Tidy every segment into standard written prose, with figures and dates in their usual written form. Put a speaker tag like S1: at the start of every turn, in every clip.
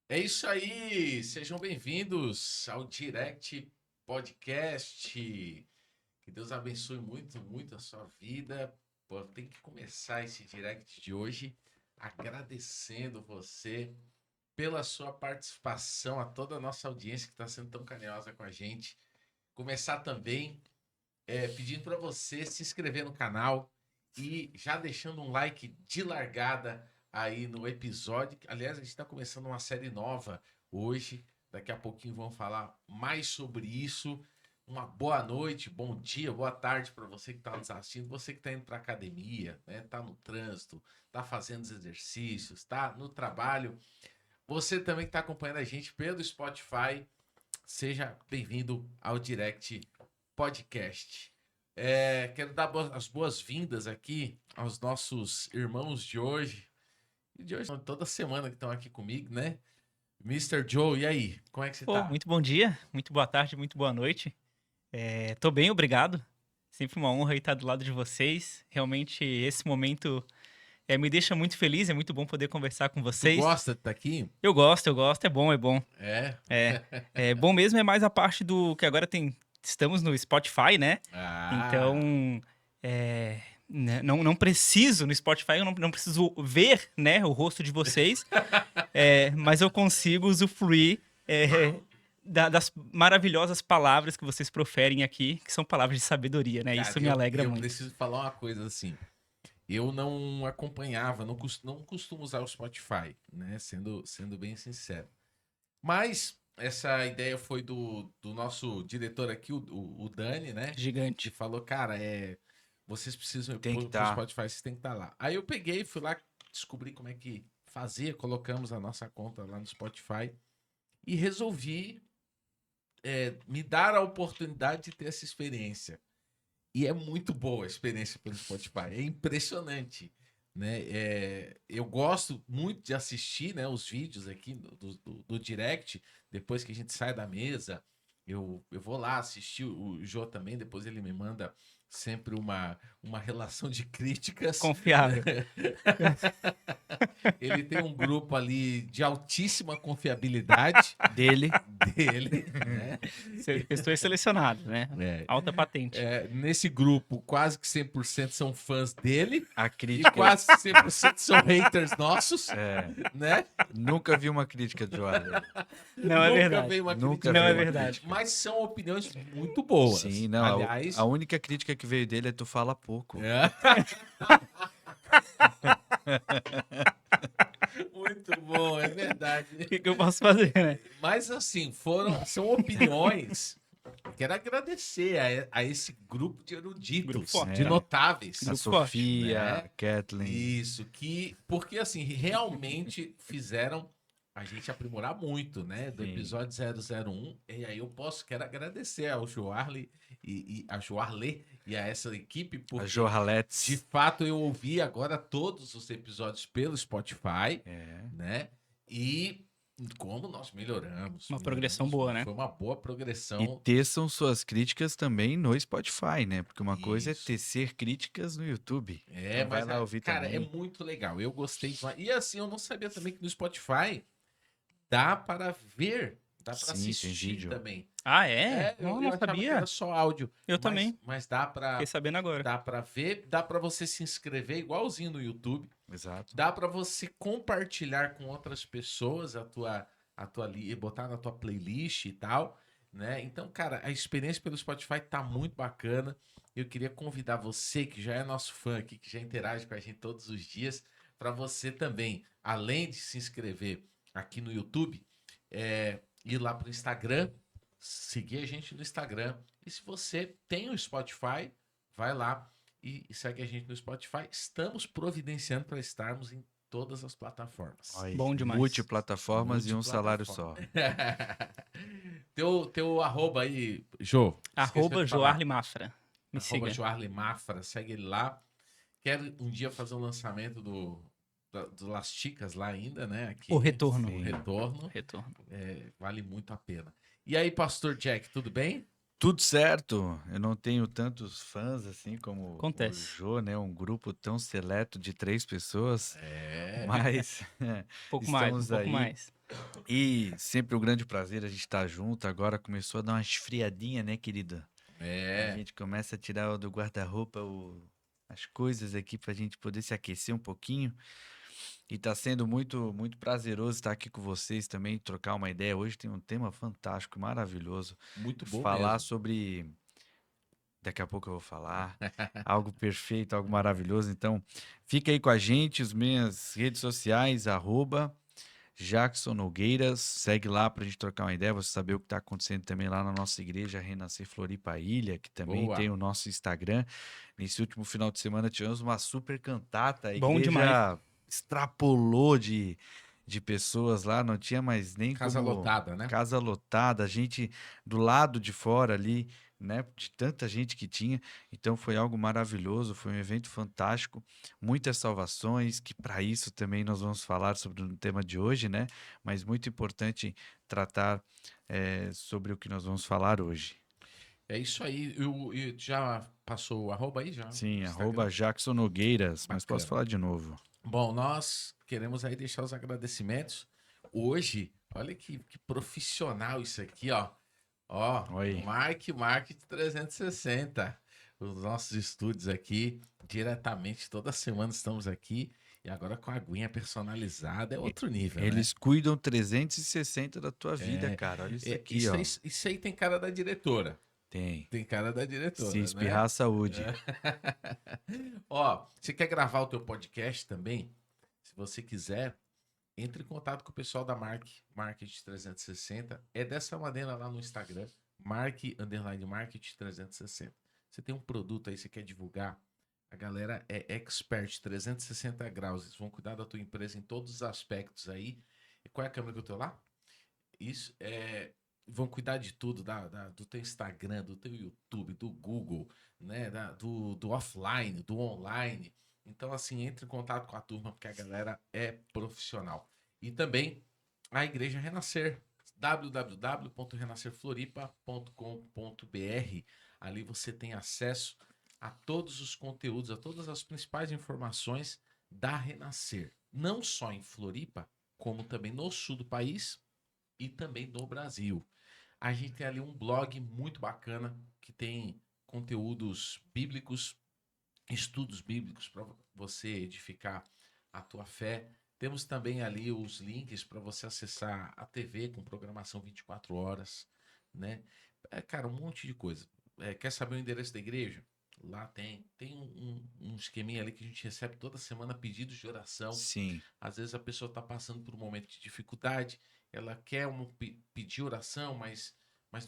S1: É isso aí, sejam bem-vindos ao Direct Podcast. Que Deus abençoe muito, muito a sua vida. Pô, tem que começar esse Direct de hoje agradecendo você pela sua participação, a toda a nossa audiência que está sendo tão carinhosa com a gente. Começar também pedindo para você se inscrever no canal e já deixando um like de largada aí no episódio. Aliás, a gente está começando uma série nova hoje. Daqui a pouquinho vamos falar mais sobre isso. Uma boa noite, bom dia, boa tarde para você que está nos assistindo, você que está indo para academia, né? Está no trânsito, está fazendo os exercícios, está no trabalho. Você também que está acompanhando a gente pelo Spotify, seja bem-vindo ao Direct Podcast. Quero dar as boas-vindas aqui aos nossos irmãos de hoje. E de hoje, toda semana que estão aqui comigo, né? Mr. Joe, e aí? Como é que você
S2: Pô,
S1: tá?
S2: muito bom dia, muito boa tarde, muito boa noite. Tô bem, obrigado. Sempre uma honra estar do lado de vocês. Realmente, esse momento me deixa muito feliz, é muito bom poder conversar com
S1: Tu
S2: vocês.
S1: gosta de estar aqui?
S2: Eu gosto, é bom, é bom.
S1: É?
S2: É, é bom mesmo, é mais a parte do que agora estamos no Spotify, né?
S1: Ah,
S2: Então, não preciso no Spotify, eu não preciso ver, né, o rosto de vocês, mas eu consigo usufruir das maravilhosas palavras que vocês proferem aqui, que são palavras de sabedoria, né?
S1: cara,
S2: Isso me
S1: eu,
S2: alegra
S1: eu
S2: muito.
S1: preciso falar uma coisa assim. Eu não acompanhava, não costumo usar o Spotify, né? Sendo bem sincero. Mas essa ideia foi do nosso diretor aqui, o Dani, né? Que
S2: Gigante.
S1: falou, cara, vocês precisam ir
S3: Tem que
S1: pro
S3: estar.
S1: Spotify, vocês têm que estar lá. Aí eu peguei, fui lá, descobri como é que fazia, colocamos a nossa conta lá no Spotify e resolvi me dar a oportunidade de ter essa experiência. E é muito boa a experiência pelo Spotify, é impressionante. Né? Eu gosto muito de assistir, né, os vídeos aqui do Direct, depois que a gente sai da mesa, eu vou lá assistir o Jô também, depois ele me manda sempre uma relação de críticas.
S2: Confiável.
S1: Ele tem um grupo ali de altíssima confiabilidade
S3: Dele.
S1: dele, né?
S2: Pessoas selecionadas, né?
S1: É,
S2: Alta patente.
S1: nesse grupo, quase que 100% são fãs dele.
S3: A
S1: E
S3: crítica.
S1: quase 100% são haters nossos,
S3: É,
S1: né?
S3: nunca vi uma crítica de Jordan.
S2: Não é
S1: Nunca
S2: verdade.
S1: veio uma
S3: Nunca
S1: crítica.
S2: Não é
S3: vi uma
S2: verdade.
S3: crítica.
S1: Mas são opiniões muito boas.
S3: Sim, não.
S1: Aliás,
S3: A única crítica que veio dele é tu fala pouco.
S1: é. Muito bom, é verdade.
S2: O que eu posso fazer, né?
S1: Mas assim, são opiniões. Quero agradecer a esse grupo de
S2: Grupo
S1: eruditos,
S2: forte,
S1: de
S3: né?
S1: notáveis.
S3: A
S2: Grupo
S3: Sofia,
S1: né?
S3: a Kathleen.
S1: Isso, porque assim, realmente fizeram a gente aprimorar muito, né? Do
S3: Sim.
S1: episódio 001. E aí quero agradecer ao Joarle e a Joarle e a essa equipe,
S3: A
S1: porque de
S3: Jorraletes.
S1: fato eu ouvi agora todos os episódios pelo Spotify,
S3: É.
S1: né? E como nós melhoramos.
S2: Uma progressão boa, né?
S1: Foi uma boa
S3: E
S1: progressão.
S3: teçam suas críticas também no Spotify, né? Porque uma coisa é
S1: Isso.
S3: tecer críticas no YouTube.
S1: É,
S3: Então vai
S1: mas,
S3: lá ouvir
S1: cara, é
S3: também.
S1: muito legal. Eu gostei demais. E assim, eu não sabia também que no Spotify dá para ver, dá para
S3: Sim, tem
S1: assistir
S3: vídeo.
S1: também.
S2: Ah, é?
S1: Eu
S2: Não
S1: achava que
S2: sabia.
S1: era só áudio.
S2: Eu também.
S1: Mas dá para
S2: Fiquei sabendo agora.
S1: ver, dá para você se inscrever igualzinho no YouTube.
S3: Exato.
S1: Dá para você compartilhar com outras pessoas botar na tua playlist e tal, né? Então, cara, a experiência pelo Spotify tá muito bacana. Eu queria convidar você que já é nosso fã aqui, que já interage com a gente todos os dias, para você também, além de se inscrever aqui no YouTube, ir lá pro Instagram, seguir a gente no Instagram. E se você tem o Spotify, vai lá e segue a gente no Spotify. Estamos providenciando para estarmos em todas as plataformas.
S3: Olha aí,
S2: Bom demais.
S3: multiplataformas e um salário só.
S1: teu arroba aí, Jô.
S2: Arroba Joarle Mafra. Me
S1: Arroba
S2: siga.
S1: Joarle Mafra, segue ele lá. Quero um dia fazer um lançamento do Las Chicas lá ainda, né? Aqui,
S2: O retorno.
S1: O retorno.
S2: Retorno.
S1: Vale muito a pena. E aí, Pastor Jack, tudo bem?
S3: Tudo certo. Eu não tenho tantos fãs assim como
S2: Acontece.
S3: o Jô, né? Um grupo tão seleto de 3 pessoas.
S1: É.
S3: Mas
S2: Um pouco mais, um
S3: estamos
S2: pouco
S3: aí.
S2: mais.
S3: E sempre um grande prazer a gente estar junto. Agora começou a dar uma esfriadinha, né, querido? A
S1: É,
S3: gente começa a tirar do guarda-roupa as coisas aqui para a gente poder se aquecer um pouquinho. E tá sendo muito, muito prazeroso estar aqui com vocês também, trocar uma ideia. Hoje tem um tema fantástico, maravilhoso.
S1: muito bom
S3: Falar
S1: mesmo.
S3: sobre. Daqui a pouco eu vou falar. Algo perfeito, algo maravilhoso. Então, fica aí com a gente, as minhas redes sociais, Jackson Nogueiras. Segue lá para a gente trocar uma ideia, você saber o que está acontecendo também lá na nossa igreja Renascer Floripa Ilha, que também tem
S1: Boa.
S3: o nosso Instagram. Nesse último final de semana tivemos uma super cantata. A
S2: Bom demais.
S3: igreja extrapolou de pessoas lá, não tinha mais nem
S1: Casa
S3: como.
S1: lotada, né?
S3: Casa lotada, a gente do lado de fora ali, né? De tanta gente que tinha. Então foi algo maravilhoso, foi um evento fantástico, muitas salvações, que para isso também nós vamos falar sobre o tema de hoje, né? Mas muito importante tratar sobre o que nós vamos falar hoje.
S1: É isso aí. Já passou o arroba aí já no
S3: Sim,
S1: Instagram?
S3: Jackson Nogueiras, mas posso
S1: Bacana.
S3: falar de novo.
S1: Bom, nós queremos aí deixar os agradecimentos. Hoje, olha que profissional isso aqui, ó. Ó,
S3: Oi.
S1: Market 360. Os nossos estúdios aqui, diretamente, toda semana estamos aqui. E agora com a aguinha personalizada é outro nível, né?
S3: Eles cuidam 360 da tua vida, cara. Olha isso aqui, ó.
S1: Isso aí tem cara da diretora.
S3: Tem.
S1: Tem cara da
S3: Se
S1: diretora, né?
S3: espirrar, saúde.
S1: Ó, você quer gravar o teu podcast também? Se você quiser, entre em contato com o pessoal da Market 360. É dessa maneira lá no Instagram, Market 360. Você tem um produto aí, você quer divulgar, a galera é expert 360 graus. Eles vão cuidar da tua empresa em todos os aspectos aí. E qual é a câmera que eu tô lá? Isso é. Vão cuidar de tudo, do teu Instagram, do teu YouTube, do Google, né? Do offline, do online. Então, assim, entre em contato com a turma, porque a galera é profissional. E também a Igreja Renascer, www.renascerfloripa.com.br. Ali você tem acesso a todos os conteúdos, a todas as principais informações da Renascer. Não só em Floripa, como também no sul do país e também no Brasil. A gente tem ali um blog muito bacana que tem conteúdos bíblicos, estudos bíblicos para você edificar a tua fé. Temos também ali os links para você acessar a TV com programação 24 horas, né? Cara, um monte de coisa. Quer saber o endereço da igreja? Lá tem. Tem um esqueminha ali que a gente recebe toda semana pedidos de oração.
S3: Sim.
S1: Às vezes a pessoa está passando por um momento de dificuldade, ela quer pedir oração, mas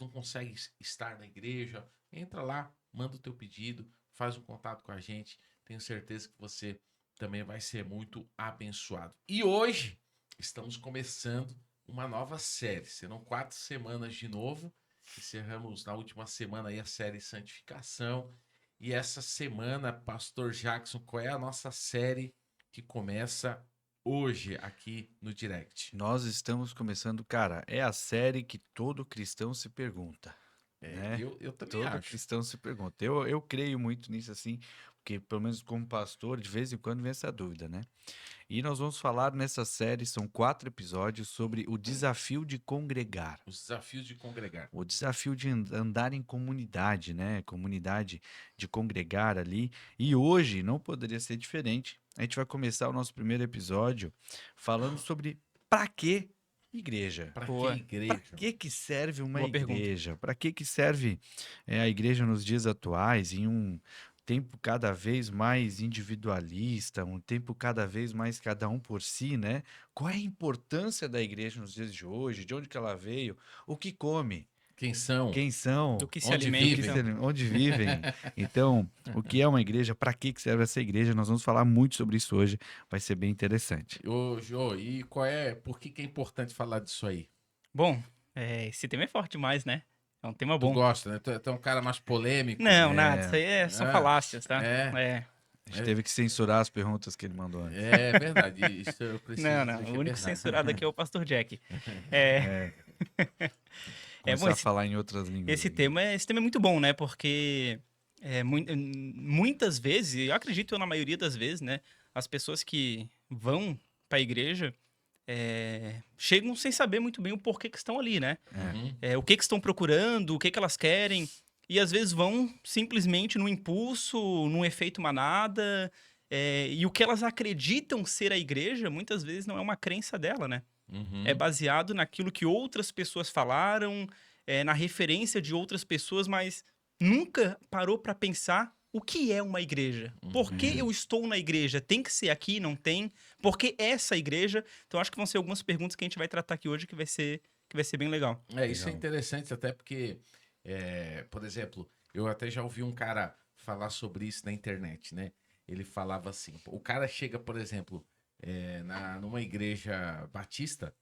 S1: não consegue estar na igreja. Entra lá, manda o teu pedido, faz um contato com a gente. Tenho certeza que você também vai ser muito abençoado. E hoje estamos começando uma nova série. Serão 4 semanas de novo. Encerramos na última semana aí a série Santificação. E essa semana, Pastor Jackson, qual é a nossa série que começa hoje aqui no Direct?
S3: Nós estamos começando, cara, é a série que todo cristão se pergunta, né?
S1: Eu também
S3: Todo
S1: acho.
S3: cristão se pergunta. Eu creio muito nisso, assim, porque pelo menos como pastor, de vez em quando vem essa dúvida, né? E nós vamos falar nessa série, são 4 episódios, sobre o desafio de congregar.
S1: Os desafios de congregar.
S3: O desafio de andar em comunidade, né? Comunidade de congregar ali. E hoje não poderia ser diferente. A gente vai começar o nosso primeiro episódio falando sobre para que igreja.
S1: Para que
S2: Boa.
S1: igreja?
S3: Para que serve uma
S2: Boa pergunta.
S3: igreja? Para que serve a igreja nos dias atuais, em um tempo cada vez mais individualista, um tempo cada vez mais cada um por si, né? Qual é a importância da igreja nos dias de hoje? De onde que ela veio? O que come?
S1: Quem são?
S3: Quem são?
S2: Do que se
S1: Onde
S2: alimenta.
S1: vivem?
S3: Onde vivem? Então, o que é uma igreja? Para que serve essa igreja? Nós vamos falar muito sobre isso hoje. Vai ser bem interessante.
S1: Ô, Jô, e por que é importante falar disso aí?
S2: Bom, esse tema é forte demais, né? É um tema
S1: Tu
S2: bom.
S1: gosta, né? Tu é um cara mais polêmico.
S2: Não, nada. Isso aí são
S1: É.
S2: falácias, tá?
S1: É.
S3: A gente teve que censurar as perguntas que ele mandou antes.
S1: É verdade. Isso eu preciso
S2: Não,
S1: dizer
S2: não.
S1: que
S2: O
S1: é
S2: único
S1: verdade.
S2: censurado aqui é o Pastor Jack. É,
S3: Começar
S2: bom,
S3: a falar em outras línguas.
S2: esse
S3: aqui.
S2: tema é muito bom, né? Porque muitas vezes, e eu acredito na maioria das vezes, né? As pessoas que vão para a igreja chegam sem saber muito bem o porquê que estão ali, né?
S1: Uhum.
S2: O que que estão procurando, o que que elas querem, e às vezes vão simplesmente no impulso, num efeito manada, e o que elas acreditam ser a igreja, muitas vezes não é uma crença dela, né? É
S1: Uhum.
S2: baseado naquilo que outras pessoas falaram, na referência de outras pessoas, mas nunca parou para pensar o que é uma igreja. Por que eu estou na igreja? Tem que ser aqui, não tem? Por que essa igreja? Então acho que vão ser algumas perguntas que a gente vai tratar aqui hoje que vai ser bem legal.
S1: Isso é
S3: Legal.
S1: interessante até porque, por exemplo, eu até já ouvi um cara falar sobre isso na internet, né? Ele falava assim, o cara chega, por exemplo, numa igreja batista,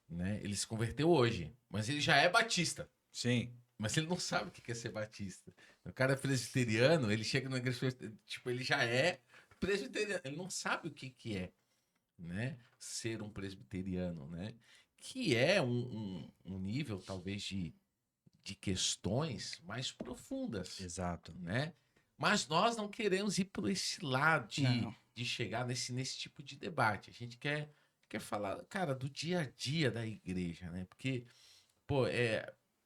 S1: né? Ele se converteu hoje, mas ele já é batista.
S3: Sim,
S1: Mas ele não sabe o que é ser batista. O cara é presbiteriano, ele chega numa igreja, tipo, ele já é presbiteriano. Ele não sabe o que é, né? Ser um presbiteriano, né? Que é um nível, talvez, de questões mais profundas,
S3: exato.
S1: né? Mas nós não queremos ir por esse lado
S2: Não.
S1: de chegar nesse tipo de debate. A gente quer falar, cara, do dia a dia da igreja, né? Porque, pô,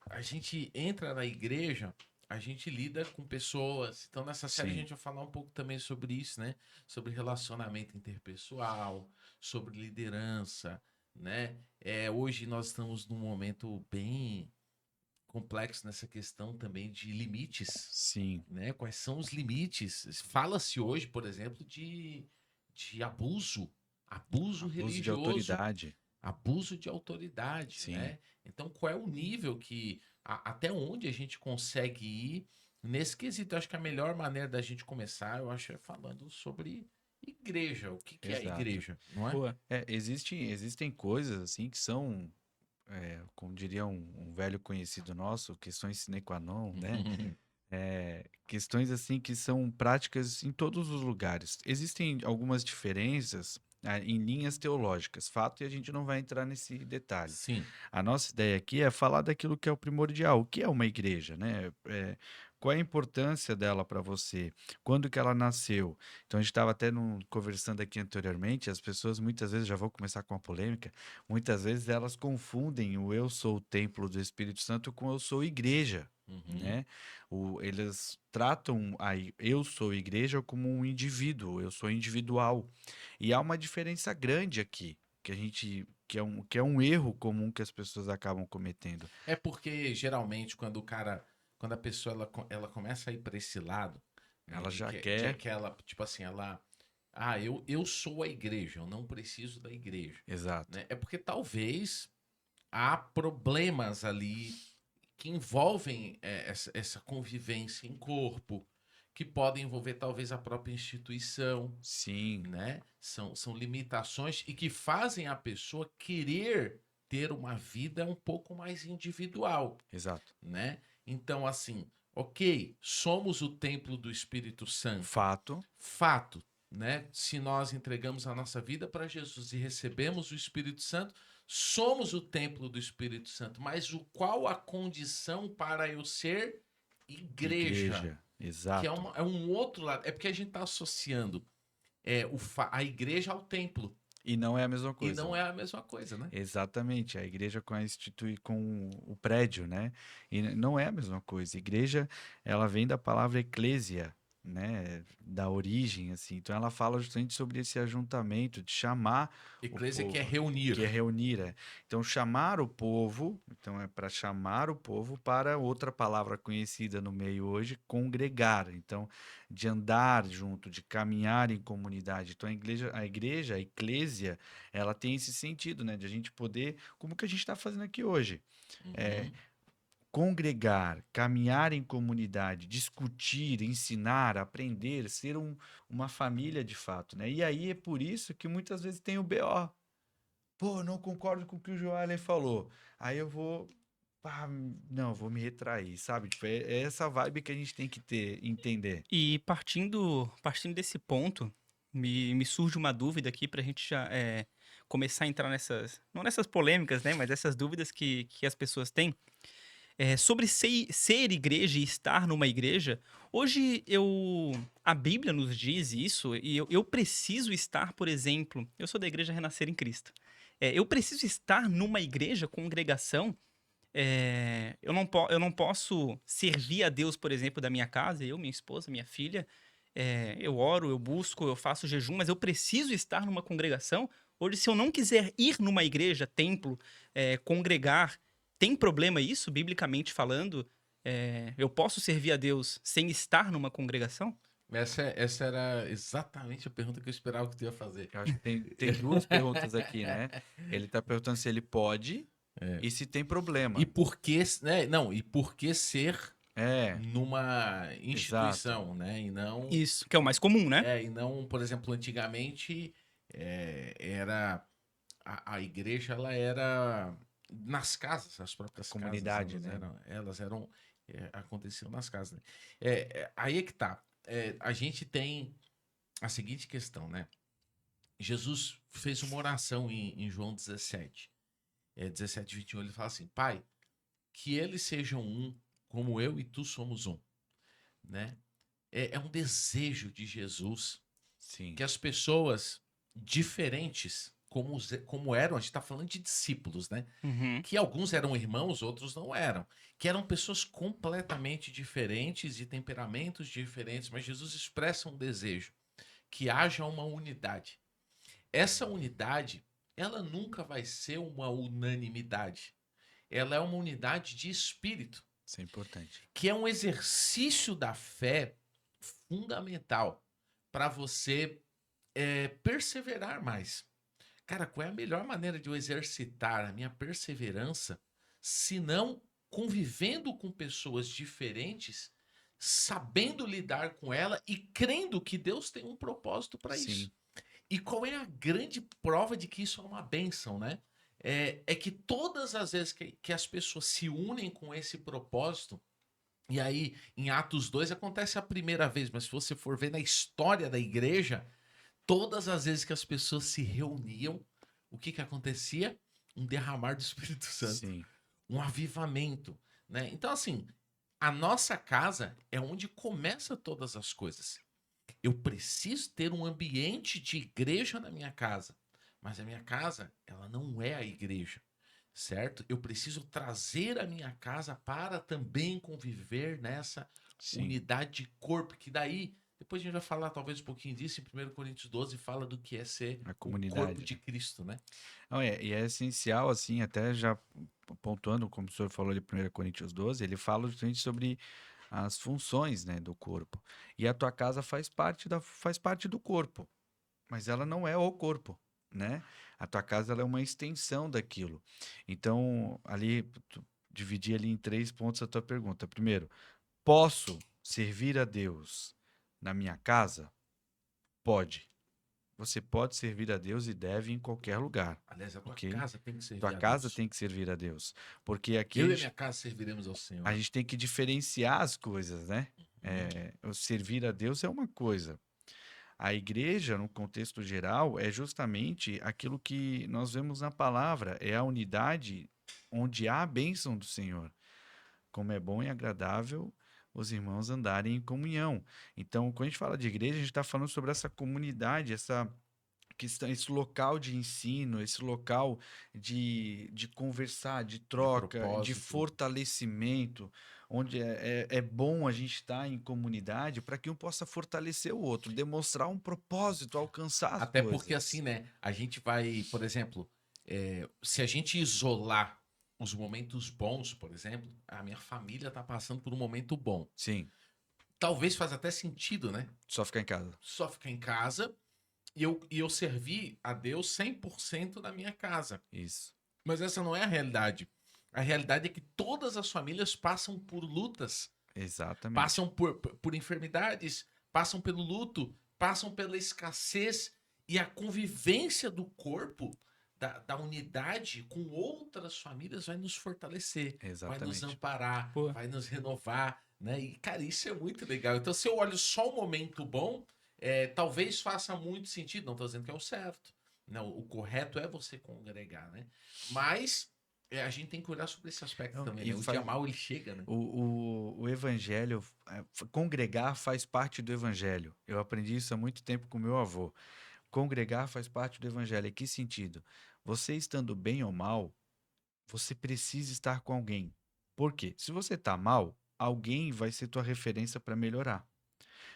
S1: a gente entra na igreja, a gente lida com pessoas. Então, nessa série, a
S3: Sim.
S1: gente vai falar um pouco também sobre isso, né? Sobre relacionamento interpessoal, sobre liderança, né? Hoje nós estamos num momento bem complexo nessa questão também de limites,
S3: Sim.
S1: né? Quais são os limites? Fala-se hoje, por exemplo, de abuso, abuso
S3: Abuso de
S1: religioso,
S3: autoridade.
S1: abuso de autoridade,
S3: Sim.
S1: né? Então, qual é o nível até onde a gente consegue ir nesse quesito? Eu acho que a melhor maneira da gente começar, eu acho, é falando sobre igreja. O que é a
S3: Exato.
S1: igreja, não é?
S2: Boa.
S3: Existem coisas assim que são, como diria um velho conhecido nosso, questões sine qua non, né? Questões assim que são práticas em todos os lugares. Existem algumas diferenças em linhas teológicas, fato, e a gente não vai entrar nesse detalhe.
S1: Sim.
S3: A nossa ideia aqui é falar daquilo que é o primordial, o que é uma igreja, né? Qual é a importância dela para você? Quando que ela nasceu? Então a gente estava até conversando aqui anteriormente, as pessoas muitas vezes, já vou começar com uma polêmica, muitas vezes elas confundem o eu sou o templo do Espírito Santo com eu sou igreja,
S1: Uhum.
S3: né? Eles tratam eu sou igreja como um indivíduo, eu sou individual. E há uma diferença grande aqui, que é um erro comum que as pessoas acabam cometendo.
S1: É porque geralmente quando a pessoa ela começa a ir para esse lado, né,
S3: Ela já
S1: de
S3: quer,
S1: aquela, tipo assim, eu sou a igreja, eu não preciso da igreja,
S3: exato,
S1: né? É porque talvez há problemas ali que envolvem essa convivência em corpo, que podem envolver talvez a própria instituição,
S3: sim,
S1: né? São limitações e que fazem a pessoa querer ter uma vida um pouco mais individual,
S3: exato.
S1: né? Então, assim, ok, somos o templo do Espírito Santo,
S3: Fato,
S1: fato, né? Se nós entregamos a nossa vida para Jesus e recebemos o Espírito Santo, somos o templo do Espírito Santo. Mas qual a condição para eu ser igreja?
S3: igreja,
S1: Que é,
S3: exato.
S1: é um outro lado. É porque a gente está associando a igreja ao templo.
S3: E não é a mesma
S1: E
S3: coisa.
S1: não é a mesma coisa, né?
S3: Exatamente, a igreja com o prédio, né? E não é a mesma coisa. Igreja, ela vem da palavra eclésia, né? Da origem, assim. Então ela fala justamente sobre esse ajuntamento, de chamar o
S1: Eclésia que é
S3: povo,
S1: reunir.
S3: que é reunir. Então chamar o povo, então é para chamar o povo para outra palavra conhecida no meio hoje, congregar. Então, de andar junto, de caminhar em comunidade. Então a eclésia ela tem esse sentido, né? De a gente poder, como que a gente está fazendo aqui hoje, é,
S1: Uhum.
S3: congregar, caminhar em comunidade, discutir, ensinar, aprender, ser uma família de fato, né? E aí é por isso que muitas vezes tem o BO. Pô, não concordo com o que o Joalen falou. Aí eu vou. Não, vou me retrair, sabe? Tipo, é essa vibe que a gente tem que entender.
S2: E partindo desse ponto, me surge uma dúvida aqui para a gente já começar a entrar não nessas polêmicas, né, mas essas dúvidas que as pessoas têm. Sobre ser igreja e estar numa igreja, hoje a Bíblia nos diz isso e eu preciso estar, por exemplo, eu sou da Igreja Renascer em Cristo. Eu preciso estar numa igreja, congregação. Eu não posso servir a Deus, por exemplo, da minha casa, eu, minha esposa, minha filha. Eu oro, eu busco, eu faço jejum, mas eu preciso estar numa congregação. Hoje, se eu não quiser ir numa igreja, templo, congregar, tem problema isso, biblicamente falando? Eu posso servir a Deus sem estar numa congregação?
S1: Essa era exatamente a pergunta que eu esperava que tu ia fazer.
S3: Eu acho que tem duas perguntas aqui, né? Ele tá perguntando se ele pode e se tem problema.
S1: E por que, né? Não, e por que ser
S3: É,
S1: numa
S3: exato.
S1: instituição, né? E não,
S2: Isso, que é o mais comum, né?
S1: e não, por exemplo, antigamente era a igreja, ela era nas casas, as próprias
S3: Comunidade,
S1: casas,
S3: né?
S1: elas eram aconteciam nas casas, né? Aí é que tá. A gente tem a seguinte questão, né? Jesus fez uma oração em João 17, 17, 21. Ele fala assim: Pai, que eles sejam um, como eu e tu somos um, né? É um desejo de Jesus
S3: Sim.
S1: que as pessoas diferentes, como eram, a gente está falando de discípulos, né?
S2: Uhum.
S1: Que alguns eram irmãos, outros não eram. Que eram pessoas completamente diferentes, de temperamentos diferentes, mas Jesus expressa um desejo, que haja uma unidade. Essa unidade, ela nunca vai ser uma unanimidade. Ela é uma unidade de espírito,
S3: Isso é importante.
S1: que é um exercício da fé fundamental para você perseverar mais. Cara, qual é a melhor maneira de eu exercitar a minha perseverança, se não convivendo com pessoas diferentes, sabendo lidar com ela e crendo que Deus tem um propósito para isso?
S3: Sim.
S1: E qual é a grande prova de que isso é uma bênção, né? É que todas as vezes que as pessoas se unem com esse propósito, e aí em Atos 2 acontece a primeira vez, mas se você for ver na história da igreja, todas as vezes que as pessoas se reuniam, o que acontecia? Um derramar do Espírito Santo,
S3: Sim.
S1: um avivamento, né? Então, assim, a nossa casa é onde começa todas as coisas. Eu preciso ter um ambiente de igreja na minha casa, mas a minha casa, ela não é a igreja, certo? Eu preciso trazer a minha casa para também conviver nessa
S3: Sim.
S1: unidade de corpo, que daí, depois a gente vai falar talvez um pouquinho disso, em 1 Coríntios 12 fala do que é ser
S3: A
S1: o
S3: comunidade,
S1: corpo de
S3: né?
S1: Cristo, né?
S3: Não, e é essencial, assim, até já pontuando, como o senhor falou ali, 1 Coríntios 12, ele fala justamente sobre as funções, né, do corpo. E a tua casa faz parte do corpo, mas ela não é o corpo, né? A tua casa ela é uma extensão daquilo. Então, ali, dividir ali em 3 pontos a tua pergunta. Primeiro, posso servir a Deus na minha casa? Pode. Você pode servir a Deus e deve em qualquer lugar,
S1: Aliás, a tua
S3: ok?
S1: casa tem que servir
S3: Tua
S1: a
S3: casa
S1: Deus.
S3: tem que servir a Deus, porque aqui
S1: Eu e a minha casa serviremos ao Senhor.
S3: a gente tem que diferenciar as coisas, né? O servir a Deus é uma coisa. A igreja, no contexto geral, é justamente aquilo que nós vemos na palavra, é a unidade onde há a bênção do Senhor. Como é bom e agradável os irmãos andarem em comunhão. Então, quando a gente fala de igreja, a gente está falando sobre essa comunidade, esse local de ensino, esse local de conversar, de
S1: De
S3: troca, de
S1: propósito.
S3: fortalecimento, onde é bom a gente estar em comunidade para que um possa fortalecer o outro, demonstrar um propósito, alcançar as
S1: Até
S3: coisas.
S1: porque assim, né? A gente vai, por exemplo, se a gente isolar os momentos bons, por exemplo, a minha família tá passando por um momento bom.
S3: Sim,
S1: Talvez faz até sentido, né?
S3: só ficar em casa.
S1: Só ficar em casa e eu servir a Deus 100% na minha casa.
S3: Isso.
S1: Mas essa não é a realidade. A realidade é que todas as famílias passam por lutas,
S3: Exatamente.
S1: passam por enfermidades, passam pelo luto, passam pela escassez e a convivência do corpo, da unidade com outras famílias vai nos fortalecer, vai nos
S3: Exatamente.
S1: amparar,
S2: Pô.
S1: vai nos renovar, né? E, cara, isso é muito legal. Então, se eu olho só o momento bom, talvez faça muito sentido, não estou dizendo que é o certo. Não, o correto é você congregar, né? Mas a gente tem que olhar sobre esse aspecto
S3: Não,
S1: também,
S3: e
S1: né? O dia mal, ele chega, né?
S3: O evangelho, congregar faz parte do evangelho. Eu aprendi isso há muito tempo com meu avô. Congregar faz parte do evangelho. Em que sentido? você estando bem ou mal, você precisa estar com alguém. Por quê? Se você está mal, alguém vai ser tua referência para melhorar.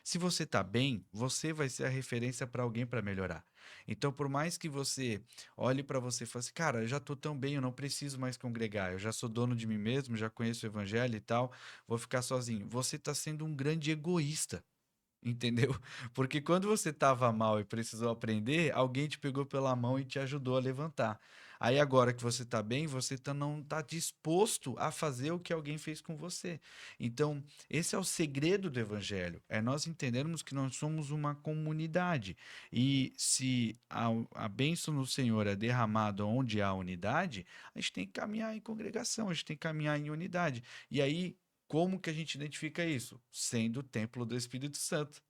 S3: Se você está bem, você vai ser a referência para alguém para melhorar. Então, por mais que você olhe para você e fale assim, cara, eu já estou tão bem, eu não preciso mais congregar, eu já sou dono de mim mesmo, já conheço o evangelho e tal, vou ficar sozinho. Você está sendo um grande egoísta. Entendeu? Porque quando você estava mal e precisou aprender, alguém te pegou pela mão e te ajudou a levantar. Aí agora que você está bem, você não está disposto a fazer o que alguém fez com você. Então, esse é o segredo do evangelho, é nós entendermos que nós somos uma comunidade. E se a bênção do Senhor é derramada onde há unidade, a gente tem que caminhar em congregação, a gente tem que caminhar em unidade. E aí, como que a gente identifica isso? Sendo o templo do Espírito Santo.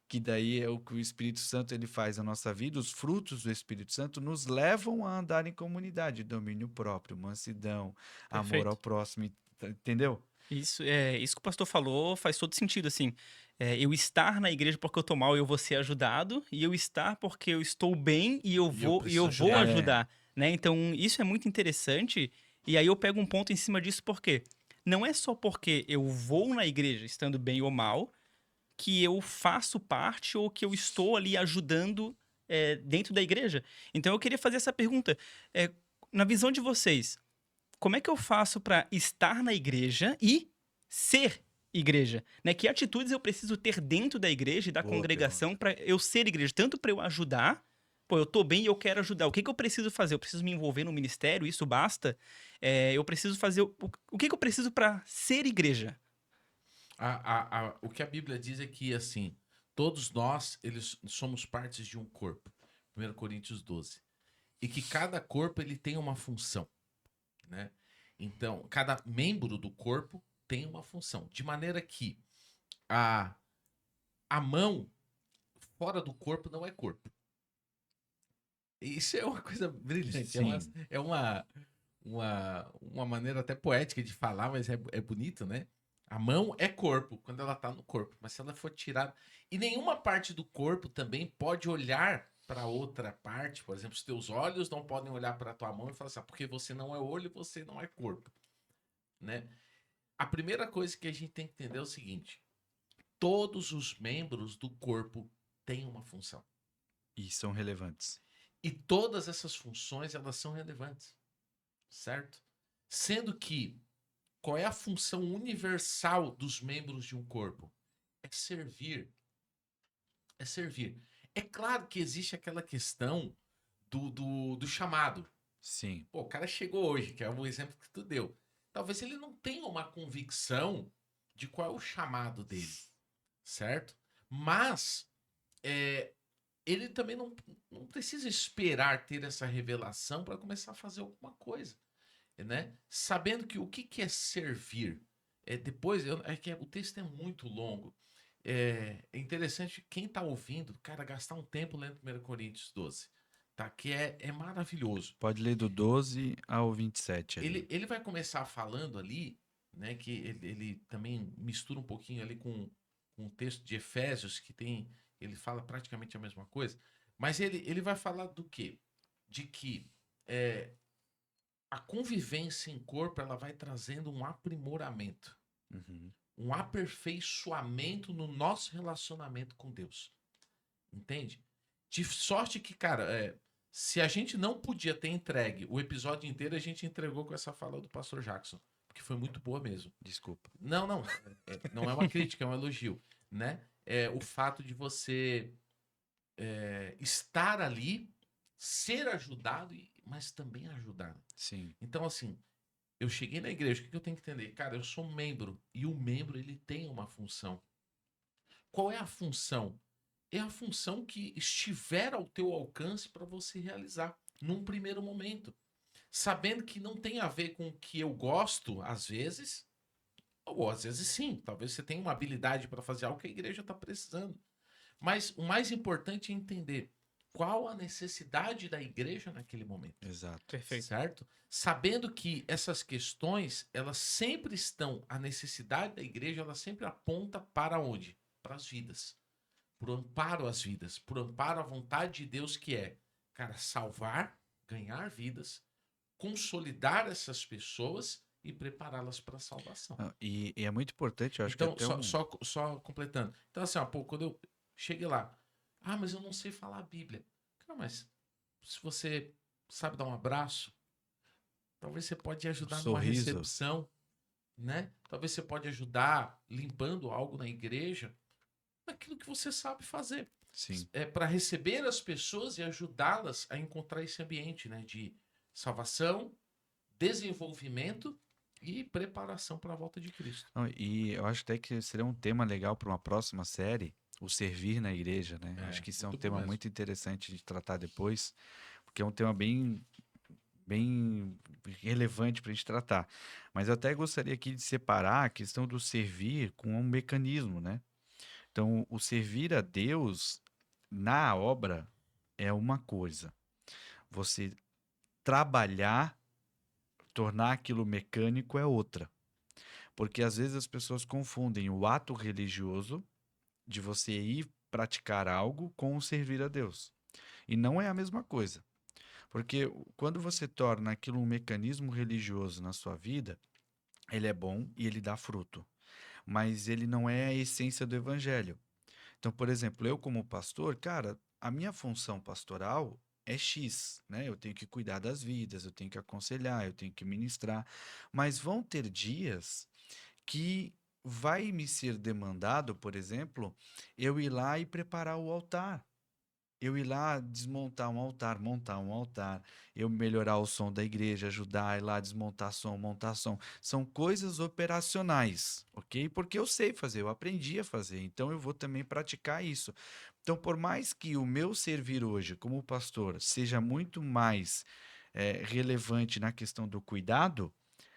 S3: Que daí é o que o Espírito Santo ele faz na nossa vida, os frutos do Espírito Santo nos levam a andar em comunidade, domínio próprio, mansidão, amor ao
S2: Perfeito.
S3: próximo, entendeu?
S2: Isso que o pastor falou faz todo sentido, assim. Eu estar na igreja porque eu tô mal e eu vou ser ajudado, e eu estar porque eu estou bem e eu
S1: E eu
S2: vou, e
S1: preciso
S2: eu vou
S1: ajudar.
S2: ajudar, né? Então, isso é muito interessante, e aí eu pego um ponto em cima disso, porque não é só porque eu vou na igreja estando bem ou mal, que eu faço parte ou que eu estou ali ajudando dentro da igreja. Então, eu queria fazer essa pergunta. Na visão de vocês, como é que eu faço para estar na igreja e ser igreja? Né? Que atitudes eu preciso ter dentro da igreja e da
S3: Boa
S2: congregação
S3: pergunta.
S2: para eu ser igreja? Tanto para eu ajudar, pô, eu tô bem e eu quero ajudar. O que eu preciso fazer? Eu preciso me envolver no ministério? Isso basta? Eu preciso fazer. O que eu preciso para ser igreja?
S1: O que a Bíblia diz é que, assim, todos nós, eles somos partes de um corpo. 1 Coríntios 12. E que cada corpo, ele tem uma função, né? Então, cada membro do corpo tem uma função. De maneira que a, a mão fora do corpo não é corpo. Isso é uma coisa brilhante.
S3: Sim,
S1: Uma maneira até poética de falar, mas é bonito, né? A mão é corpo quando ela tá no corpo, mas se ela for tirada. E nenhuma parte do corpo também pode olhar para outra parte. Por exemplo, os teus olhos não podem olhar para tua mão e falar assim, porque você não é olho, você não é corpo, né? A primeira coisa que a gente tem que entender é o seguinte: todos os membros do corpo têm uma função.
S3: e são relevantes.
S1: E todas essas funções, elas são relevantes, certo? Sendo que, qual é a função universal dos membros de um corpo? É servir. É servir. É claro que existe aquela questão do chamado.
S3: Sim,
S1: Pô, o cara chegou hoje, que é o exemplo que tu deu. Talvez ele não tenha uma convicção de qual é o chamado dele, certo? Mas ele também não precisa esperar ter essa revelação para começar a fazer alguma coisa, né? Sabendo que o que é servir. Depois, o texto é muito longo. É interessante quem está ouvindo, cara, gastar um tempo lendo 1 Coríntios 12, tá? Que é maravilhoso.
S3: pode ler do 12 ao 27 ali.
S1: Ele vai começar falando ali, né? Que ele também mistura um pouquinho ali com o texto de Efésios, que tem. Ele fala praticamente a mesma coisa. Mas ele vai falar do quê? De que é, a convivência em corpo ela vai trazendo um aprimoramento,
S3: Uhum.
S1: um aperfeiçoamento no nosso relacionamento com Deus. Entende? De sorte que, cara, se a gente não podia ter entregue o episódio inteiro, a gente entregou com essa fala do pastor Jackson, porque foi muito boa mesmo.
S3: Desculpa.
S1: Não, não, não é uma crítica, é um elogio, né? O fato de você estar ali, ser ajudado, mas também ajudar.
S3: Sim,
S1: Então, assim, eu cheguei na igreja, o que eu tenho que entender? Cara, eu sou um membro, e o membro, ele tem uma função. Qual é a função? É a função que estiver ao teu alcance para você realizar num primeiro momento. Sabendo que não tem a ver com o que eu gosto, às vezes, ou às vezes sim. Talvez você tenha uma habilidade para fazer algo que a igreja está precisando. Mas o mais importante é entender qual a necessidade da igreja naquele momento.
S3: exato.
S2: Perfeito.
S1: Certo? Sabendo que essas questões, elas sempre estão, a necessidade da igreja, ela sempre aponta para onde? Para as vidas. Por amparo às vidas, por amparo à vontade de Deus que é, cara, salvar ganhar vidas, consolidar essas pessoas e prepará-las para a salvação.
S3: E é muito importante, eu acho
S1: Então,
S3: que até
S1: só completando. Então, assim, ó, pô, quando eu cheguei lá, mas eu não sei falar a Bíblia. Cara, mas se você sabe dar um abraço, talvez você pode
S3: um
S1: ajudar numa
S3: sorriso.
S1: recepção, né? Talvez você pode ajudar limpando algo na igreja, naquilo que você sabe fazer.
S3: Sim.
S1: É para receber as pessoas e ajudá-las a encontrar esse ambiente, né, de salvação, desenvolvimento e preparação para a volta de Cristo.
S3: Não, e eu acho até que seria um tema legal para uma próxima série, o servir na igreja, né? Acho que isso é um
S1: muito bom
S3: tema
S1: mesmo.
S3: muito interessante de tratar depois, porque é um tema bem relevante para a gente tratar. Mas eu até gostaria aqui de separar a questão do servir com um mecanismo, né? Então, o servir a Deus na obra é uma coisa. Você trabalhar, tornar aquilo mecânico é outra. Porque às vezes as pessoas confundem o ato religioso de você ir praticar algo com o servir a Deus. E não é a mesma coisa. Porque quando você torna aquilo um mecanismo religioso na sua vida, ele é bom e ele dá fruto. Mas ele não é a essência do evangelho. Então, por exemplo, eu como pastor, cara, a minha função pastoral é X, né? Eu tenho que cuidar das vidas, eu tenho que aconselhar, eu tenho que ministrar. Mas vão ter dias que vai me ser demandado, por exemplo, eu ir lá e preparar o altar. Eu ir lá desmontar um altar, montar um altar, eu melhorar o som da igreja, ajudar, ir lá desmontar som, montar som. São coisas operacionais, ok? Porque eu sei fazer, eu aprendi a fazer, então eu vou também praticar isso. Então, por mais que o meu servir hoje como pastor seja muito mais relevante na questão do cuidado,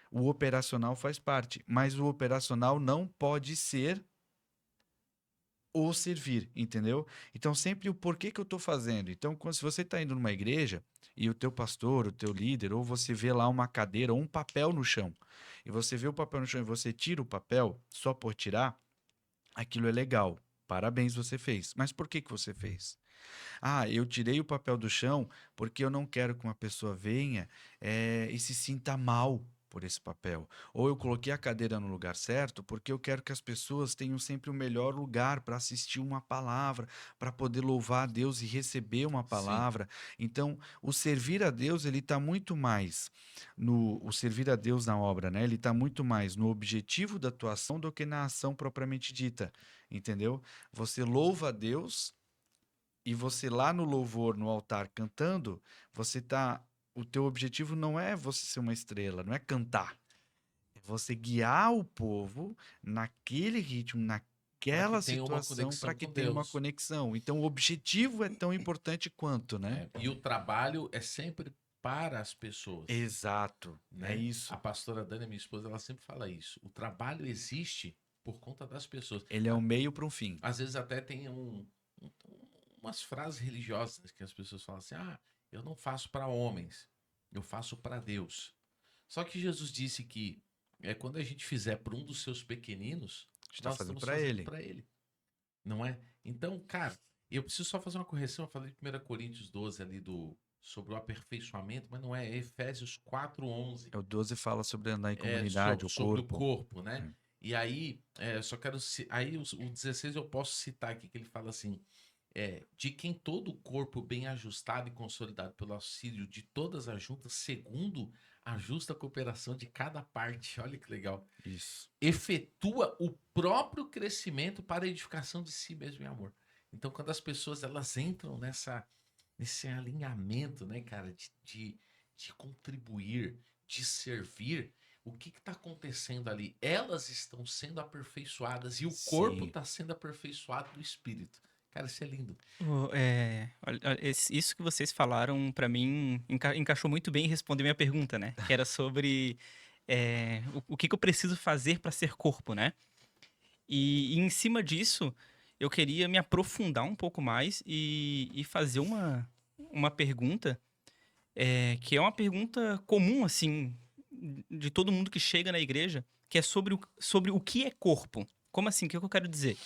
S3: o operacional faz parte, mas o operacional não pode ser o servir, entendeu? Então, sempre o porquê que eu estou fazendo. Então, se você está indo numa igreja e o teu pastor, o teu líder, ou você vê lá uma cadeira ou um papel no chão, e você vê o papel no chão e você tira o papel só por tirar, aquilo é legal. Parabéns, você fez. Mas por que você fez? Eu tirei o papel do chão porque eu não quero que uma pessoa venha e se sinta mal por esse papel. Ou eu coloquei a cadeira no lugar certo porque eu quero que as pessoas tenham sempre o melhor lugar para assistir uma palavra, para poder louvar a Deus e receber uma palavra. Então, o servir a Deus, ele está muito mais o servir a Deus na obra, né? Ele está muito mais no objetivo da tua ação do que na ação propriamente dita, entendeu? Você louva a Deus e você lá no louvor, no altar, cantando, o teu objetivo não é você ser uma estrela, não é cantar. É você guiar o povo naquele ritmo, naquela situação, para que tenha uma conexão. Então, o objetivo é tão importante quanto, né?
S1: E o trabalho é sempre para as pessoas.
S3: Exato,
S1: né?
S3: É isso.
S1: A pastora Dani, minha esposa, ela sempre fala isso. O trabalho existe por conta das pessoas.
S3: Ele é um meio para um fim.
S1: Às vezes até tem umas frases religiosas que as pessoas falam assim: eu não faço para homens, eu faço para Deus. Só que Jesus disse que quando a gente fizer para um dos seus pequeninos,
S3: nós estamos fazendo
S1: para ele. Não é? Então, cara, eu preciso só fazer uma correção. Eu falei de 1 Coríntios 12 ali sobre o aperfeiçoamento, mas não é Efésios 4:11.
S3: O 12 fala sobre andar em comunidade,
S1: sobre o corpo, né? E aí, só quero... Aí o 16 eu posso citar aqui, que ele fala assim: de quem todo o corpo bem ajustado e consolidado pelo auxílio de todas as juntas, segundo a justa cooperação de cada parte, olha que legal,
S3: isso,
S1: efetua o próprio crescimento para a edificação de si mesmo em amor. Então, quando as pessoas elas entram nesse alinhamento, né, cara, de contribuir, de servir, o que está acontecendo ali? Elas estão sendo aperfeiçoadas e o corpo está sendo aperfeiçoado do espírito. Cara, isso é lindo.
S2: Isso que vocês falaram, para mim, encaixou muito bem e respondeu minha pergunta, né? Que era sobre o que eu preciso fazer para ser corpo, né? E em cima disso, eu queria me aprofundar um pouco mais e fazer uma pergunta, que é uma pergunta comum, assim, de todo mundo que chega na igreja, que é sobre o que é corpo. Como assim? O que eu quero dizer?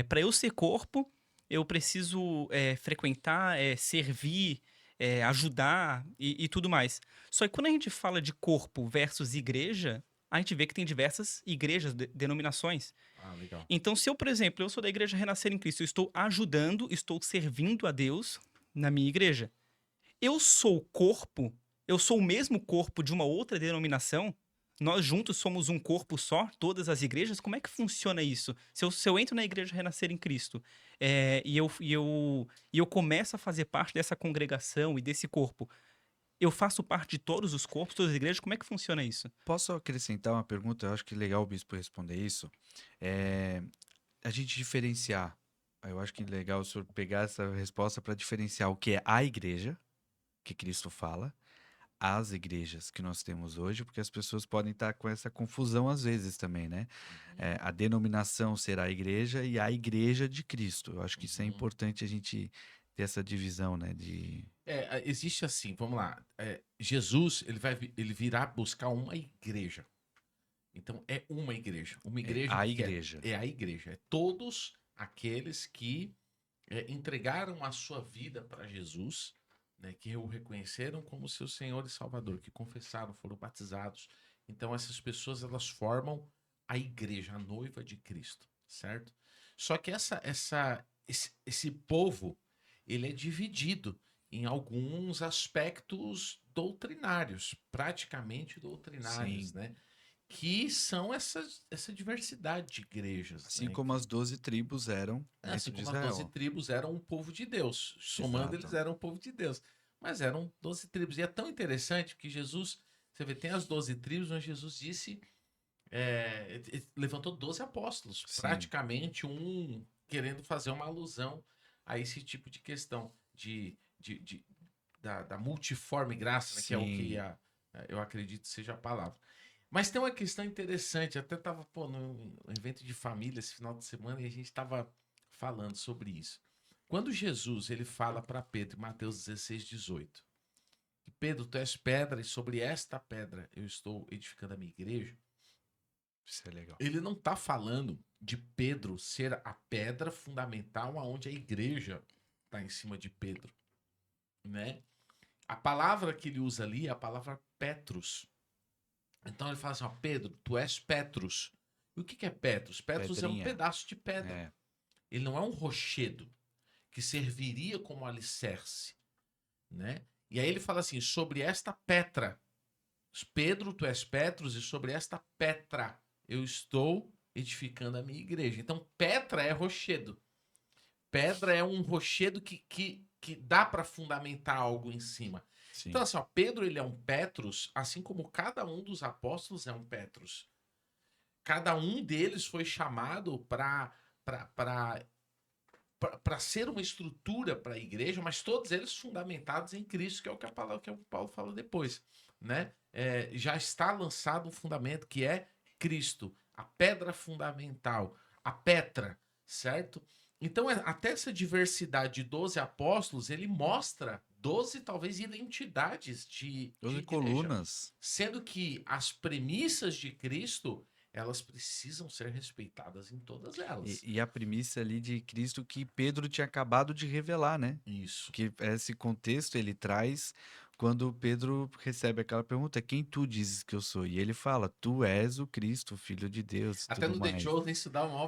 S2: Para eu ser corpo, eu preciso frequentar, servir, ajudar e tudo mais. Só que quando a gente fala de corpo versus igreja, a gente vê que tem diversas igrejas, denominações.
S1: Ah, legal.
S2: Então, se eu, por exemplo, eu sou da igreja Renascer em Cristo, eu estou ajudando, estou servindo a Deus na minha igreja. Eu sou corpo, eu sou o mesmo corpo de uma outra denominação, nós juntos somos um corpo só, todas as igrejas, como é que funciona isso? Se eu entro na igreja Renascer em Cristo e eu começo a fazer parte dessa congregação e desse corpo, eu faço parte de todos os corpos, todas as igrejas, como é que funciona isso?
S3: Posso acrescentar uma pergunta? Eu acho que é legal o bispo responder isso. É, a gente diferenciar. Eu acho que é legal o senhor pegar essa resposta para diferenciar o que é a igreja, que Cristo fala, as igrejas que nós temos hoje, porque as pessoas podem estar com essa confusão às vezes também, né? A denominação será a igreja e a igreja de Cristo. Eu acho que isso é
S1: Uhum.
S3: importante a gente ter essa divisão, né? De...
S1: Existe assim, vamos lá. Jesus, ele virá buscar uma igreja. Então, é uma igreja. Uma igreja
S3: a
S1: que
S3: igreja.
S1: é a igreja. É todos aqueles que entregaram a sua vida para Jesus, né, que o reconheceram como seu Senhor e Salvador, que confessaram, foram batizados. Então, essas pessoas, elas formam a igreja, a noiva de Cristo, certo? Só que esse povo, ele é dividido em alguns aspectos doutrinários, praticamente doutrinários,
S3: Sim.
S1: né? Que são essa diversidade de igrejas,
S3: Assim
S1: né?
S3: como as 12 tribos eram
S1: Assim
S3: dentro de
S1: como as 12
S3: Israel.
S1: tribos eram um povo de Deus. Somando,
S3: Exato.
S1: eles eram um povo de Deus. Mas eram 12 tribos. E é tão interessante que Jesus, você vê, tem as 12 tribos, mas Jesus disse, ele levantou 12 apóstolos,
S3: Sim.
S1: praticamente um querendo fazer uma alusão a esse tipo de questão da multiforme graça, né, que é o que
S3: Sim.
S1: eu acredito seja a palavra. Mas tem uma questão interessante, até estava num evento de família esse final de semana e a gente estava falando sobre isso. Quando Jesus ele fala para Pedro, em Mateus 16:18, que Pedro, tu és pedra e sobre esta pedra eu estou edificando a minha igreja,
S3: Isso é legal.
S1: ele não está falando de Pedro ser a pedra fundamental aonde a igreja está em cima de Pedro, né? A palavra que ele usa ali é a palavra Petrus. Então ele fala assim, ó, Pedro, tu és Petrus. E o que é Petrus? Petrus é um
S3: Pedrinha.
S1: pedaço de pedra.
S3: É.
S1: Ele não é um rochedo que serviria como alicerce, né? E aí ele fala assim, sobre esta Petra, Pedro, tu és Petrus, e sobre esta Petra eu estou edificando a minha igreja. Então Petra é rochedo. Pedra é um rochedo que dá para fundamentar algo em cima.
S3: Sim.
S1: Então, assim, ó, Pedro ele é um Petrus, assim como cada um dos apóstolos é um Petrus. Cada um deles foi chamado para ser uma estrutura para a igreja, mas todos eles fundamentados em Cristo, que é o que a palavra que o Paulo fala depois, né? Já está lançado um fundamento que é Cristo, a pedra fundamental, a Petra, certo? Então, até essa diversidade de 12 apóstolos, ele mostra 12, talvez, identidades de
S3: 12
S1: igreja.
S3: colunas.
S1: Sendo que as premissas de Cristo, elas precisam ser respeitadas em todas elas.
S3: E a premissa ali de Cristo que Pedro tinha acabado de revelar, né?
S1: Isso.
S3: Que esse contexto ele traz quando Pedro recebe aquela pergunta: quem tu dizes que eu sou? E ele fala: tu és o Cristo, o Filho de Deus.
S1: Até
S3: Tudo
S1: no The
S3: mais.
S1: Chosen isso dá um mal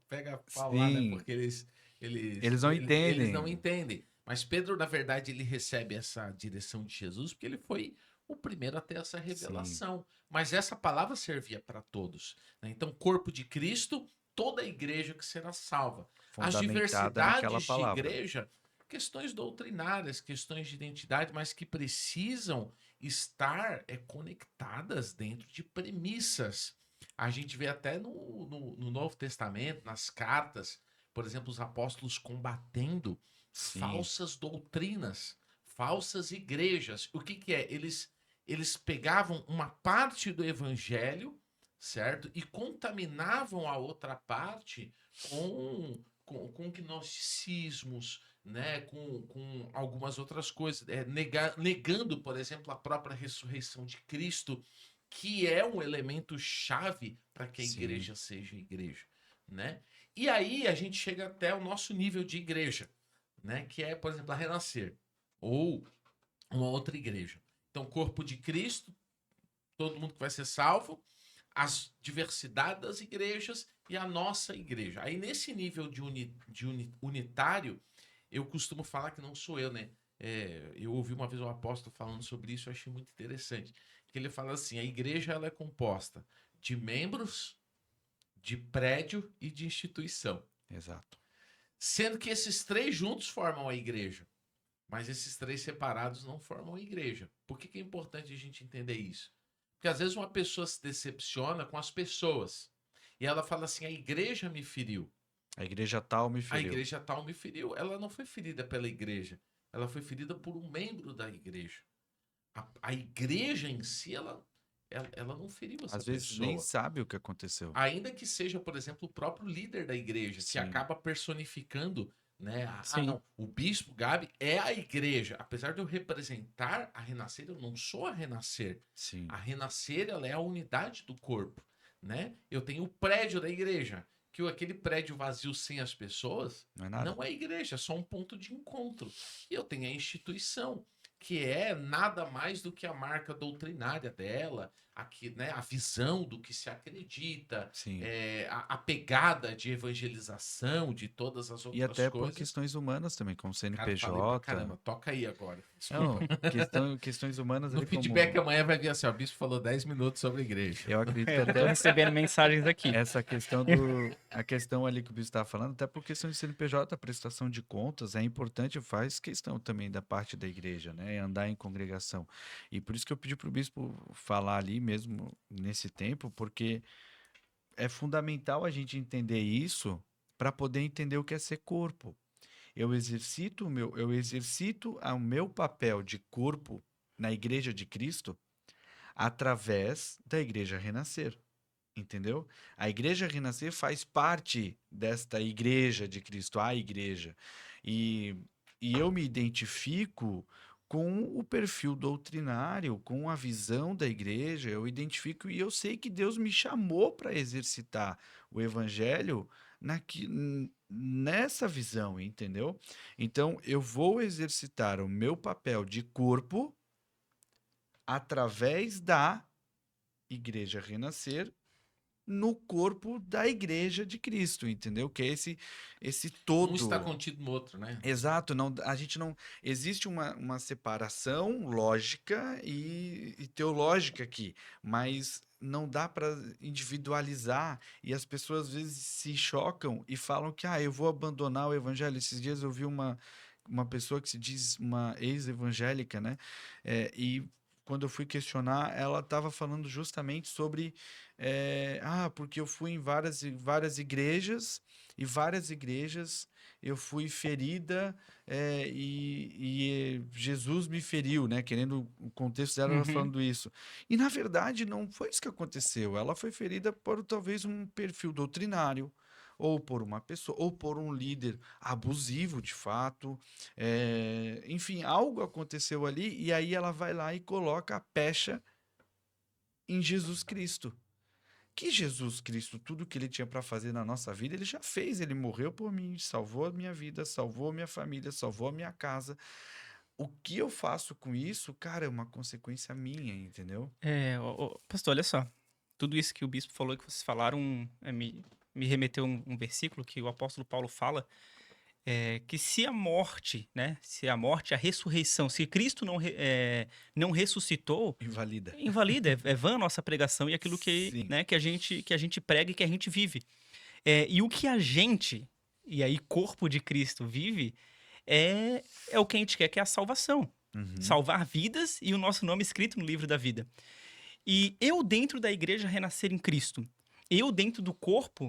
S1: pega pau lá, né?
S3: Sim,
S1: Porque
S3: eles não
S1: eles não
S3: entendem.
S1: entendem. Mas Pedro, na verdade, ele recebe essa direção de Jesus porque ele foi o primeiro a ter essa
S3: Sim,
S1: revelação. Mas essa palavra servia para todos, né? Então, corpo de Cristo, toda a igreja que será salva. As
S3: fundamentada naquela
S1: diversidades de
S3: palavra.
S1: igreja, questões doutrinárias, questões de identidade, mas que precisam estar conectadas dentro de premissas. A gente vê até no Novo Testamento, nas cartas, por exemplo, os apóstolos combatendo
S3: Sim,
S1: falsas doutrinas, falsas igrejas. O que é? Eles pegavam uma parte do evangelho, certo? E contaminavam a outra parte com gnosticismos, né? Com algumas outras coisas. Negando, por exemplo, a própria ressurreição de Cristo, que é um elemento chave para que a
S3: sim,
S1: igreja seja igreja, né? E aí a gente chega até o nosso nível de igreja, né? Que é, por exemplo, a Renascer. Ou uma outra igreja. Então, corpo de Cristo, todo mundo que vai ser salvo, as diversidades das igrejas e a nossa igreja. Aí, nesse nível de unitário, eu costumo falar que não sou eu, né? Eu ouvi uma vez um apóstolo falando sobre isso, eu achei muito interessante. Que ele fala assim, a igreja ela é composta de membros, de prédio e de instituição.
S3: Exato.
S1: Sendo que esses três juntos formam a igreja. Mas esses três separados não formam a igreja. Por que é importante a gente entender isso? Porque às vezes uma pessoa se decepciona com as pessoas. E ela fala assim, a igreja me feriu.
S3: A igreja tal me
S1: A
S3: feriu.
S1: igreja tal me feriu. Ela não foi ferida pela igreja. Ela foi ferida por um membro da igreja. A igreja em si, ela não feriu essa
S3: Às vezes
S1: pessoa.
S3: nem sabe o que aconteceu.
S1: Ainda que seja, por exemplo, o próprio líder da igreja, que
S3: Sim.
S1: acaba personificando, né?
S2: Sim.
S1: Não, o bispo Gabi é a igreja. Apesar de eu representar a Renascer, eu não sou a Renascer.
S3: Sim.
S1: A Renascer, ela é a unidade do corpo, né? Eu tenho o prédio da igreja, que aquele prédio vazio sem as pessoas
S3: Não é nada.
S1: não é igreja, é só um ponto de encontro. E eu tenho a instituição, que é nada mais do que a marca doutrinária dela, aqui, né, a visão do que se acredita,
S3: Sim.
S1: a pegada de evangelização de todas as outras
S3: E até por
S1: coisas.
S3: questões humanas também, como
S1: Cara,
S3: CNPJ.
S1: falei pra caramba, toca aí agora.
S3: Não, questões humanas
S1: No
S3: ali como...
S1: feedback amanhã vai vir assim, ó, o bispo falou 10 minutos sobre a igreja.
S3: Eu acredito
S2: Eu
S3: que
S2: tô
S3: até
S2: recebendo mensagens aqui.
S3: essa questão a questão ali que o Bispo estava falando, até por questão de CNPJ, a prestação de contas é importante, faz questão também da parte da igreja, né? Andar em congregação. E por isso que eu pedi para o Bispo falar ali mesmo nesse tempo, porque é fundamental a gente entender isso para poder entender o que é ser corpo. Eu exercito o meu papel de corpo na igreja de Cristo através da igreja Renascer. Entendeu? A igreja Renascer faz parte desta igreja de Cristo, a igreja. E eu me identifico com o perfil doutrinário, com a visão da igreja, eu identifico e eu sei que Deus me chamou para exercitar o evangelho nessa visão, entendeu? Então, eu vou exercitar o meu papel de corpo através da igreja Renascer no corpo da igreja de Cristo, entendeu? Que é esse todo.
S1: Um está contido no outro, né?
S3: Exato, não, a gente não existe uma separação lógica e teológica aqui, mas não dá para individualizar e as pessoas às vezes se chocam e falam que eu vou abandonar o evangelho. Esses dias eu vi uma pessoa que se diz uma ex-evangélica, né? E quando eu fui questionar, ela estava falando justamente sobre porque eu fui em várias igrejas e várias igrejas eu fui ferida e Jesus me feriu, né? Querendo o contexto dela, ela falando isso. E na verdade não foi isso que aconteceu. Ela foi ferida por talvez um perfil doutrinário, ou por uma pessoa, ou por um líder abusivo de fato. Enfim, algo aconteceu ali e aí ela vai lá e coloca a pecha em Jesus Cristo. Que Jesus Cristo, tudo que ele tinha para fazer na nossa vida, ele já fez. Ele morreu por mim, salvou a minha vida, salvou a minha família, salvou a minha casa. O que eu faço com isso, cara, é uma consequência minha, entendeu?
S2: Pastor, olha só. Tudo isso que o bispo falou, que vocês falaram, me remeteu um versículo que o apóstolo Paulo fala, que se a morte, a ressurreição, se Cristo não ressuscitou, invalida, é vã a nossa pregação e aquilo
S3: Sim.
S2: que a gente prega e que a gente vive. E o que a gente, e aí corpo de Cristo, vive, é o que a gente quer, que é a salvação. Salvar vidas e o nosso nome escrito no livro da vida. E eu dentro da igreja Renascer em Cristo, eu dentro do corpo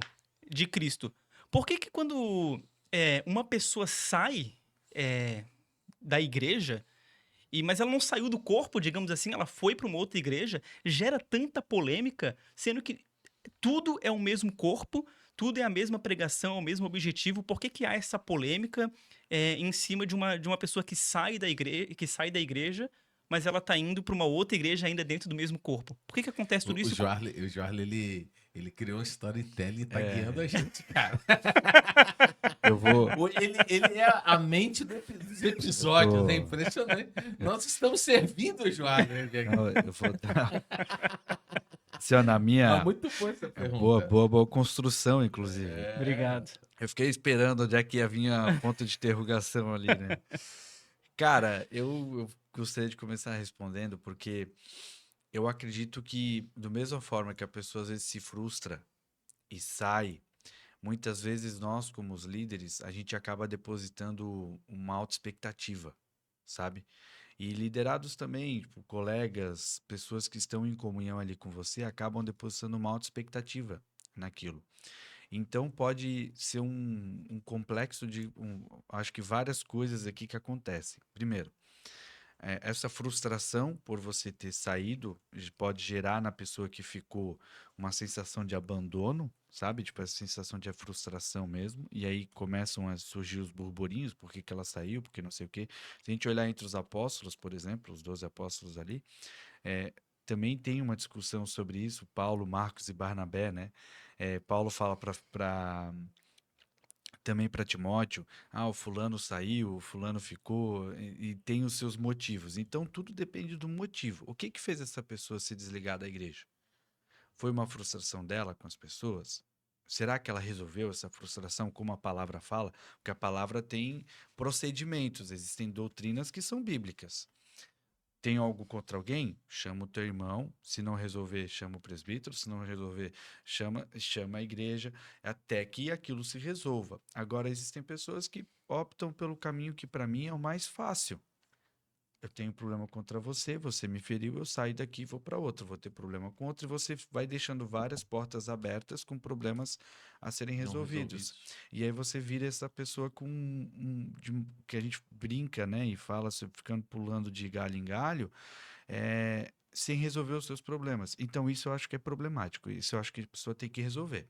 S2: de Cristo, por que quando uma pessoa sai da igreja, mas ela não saiu do corpo, digamos assim, ela foi para uma outra igreja, gera tanta polêmica, sendo que tudo é o mesmo corpo, tudo é a mesma pregação, é o mesmo objetivo. Por que há essa polêmica em cima de uma pessoa que sai da igreja, mas ela está indo para uma outra igreja ainda dentro do mesmo corpo? Por que acontece tudo isso?
S1: O Joarle, ele criou um storytelling e tá guiando a gente, cara.
S3: Eu vou.
S1: Ele é a mente dos episódios,
S3: Pô.
S1: é impressionante. Nós estamos servindo o Joaquim aqui.
S3: Não, eu vou dar. Assim, ó, na minha.
S1: Muito boa essa
S3: É boa,
S1: pergunta.
S3: boa, boa construção, inclusive.
S1: É.
S2: Obrigado.
S3: Eu fiquei esperando onde é que ia vir a ponto de interrogação ali, né? Cara, eu gostaria de começar respondendo, porque eu acredito que, da mesma forma que a pessoa às vezes se frustra e sai, muitas vezes nós, como os líderes, a gente acaba depositando uma alta expectativa, sabe? E liderados também, tipo, colegas, pessoas que estão em comunhão ali com você, acabam depositando uma alta expectativa naquilo. Então pode ser um complexo de, acho que várias coisas aqui que acontecem. Primeiro, essa frustração por você ter saído pode gerar na pessoa que ficou uma sensação de abandono, sabe? Tipo, essa sensação de frustração mesmo. E aí começam a surgir os burburinhos, por que que ela saiu, por que não sei o quê. Se a gente olhar entre os apóstolos, por exemplo, os 12 apóstolos ali, é, também tem uma discussão sobre isso, Paulo, Marcos e Barnabé, né? Paulo fala também para Timóteo, o fulano saiu, o fulano ficou, e tem os seus motivos. Então, tudo depende do motivo. O que que fez essa pessoa se desligar da igreja? Foi uma frustração dela com as pessoas? Será que ela resolveu essa frustração como a palavra fala? Porque a palavra tem procedimentos, existem doutrinas que são bíblicas. Tem algo contra alguém? Chama o teu irmão. Se não resolver, chama o presbítero. Se não resolver, chama a igreja, até que aquilo se resolva. Agora, existem pessoas que optam pelo caminho que para mim é o mais fácil. Eu tenho problema contra você, você me feriu, eu saio daqui e vou para outro. Vou ter problema com outro e você vai deixando várias portas abertas com problemas a serem
S1: Não
S3: resolvidos.
S1: resolvidos.
S3: E aí você vira essa pessoa com que a gente brinca, né? E fala, você ficando pulando de galho em galho, sem resolver os seus problemas. Então, isso eu acho que é problemático. Isso eu acho que a pessoa tem que resolver.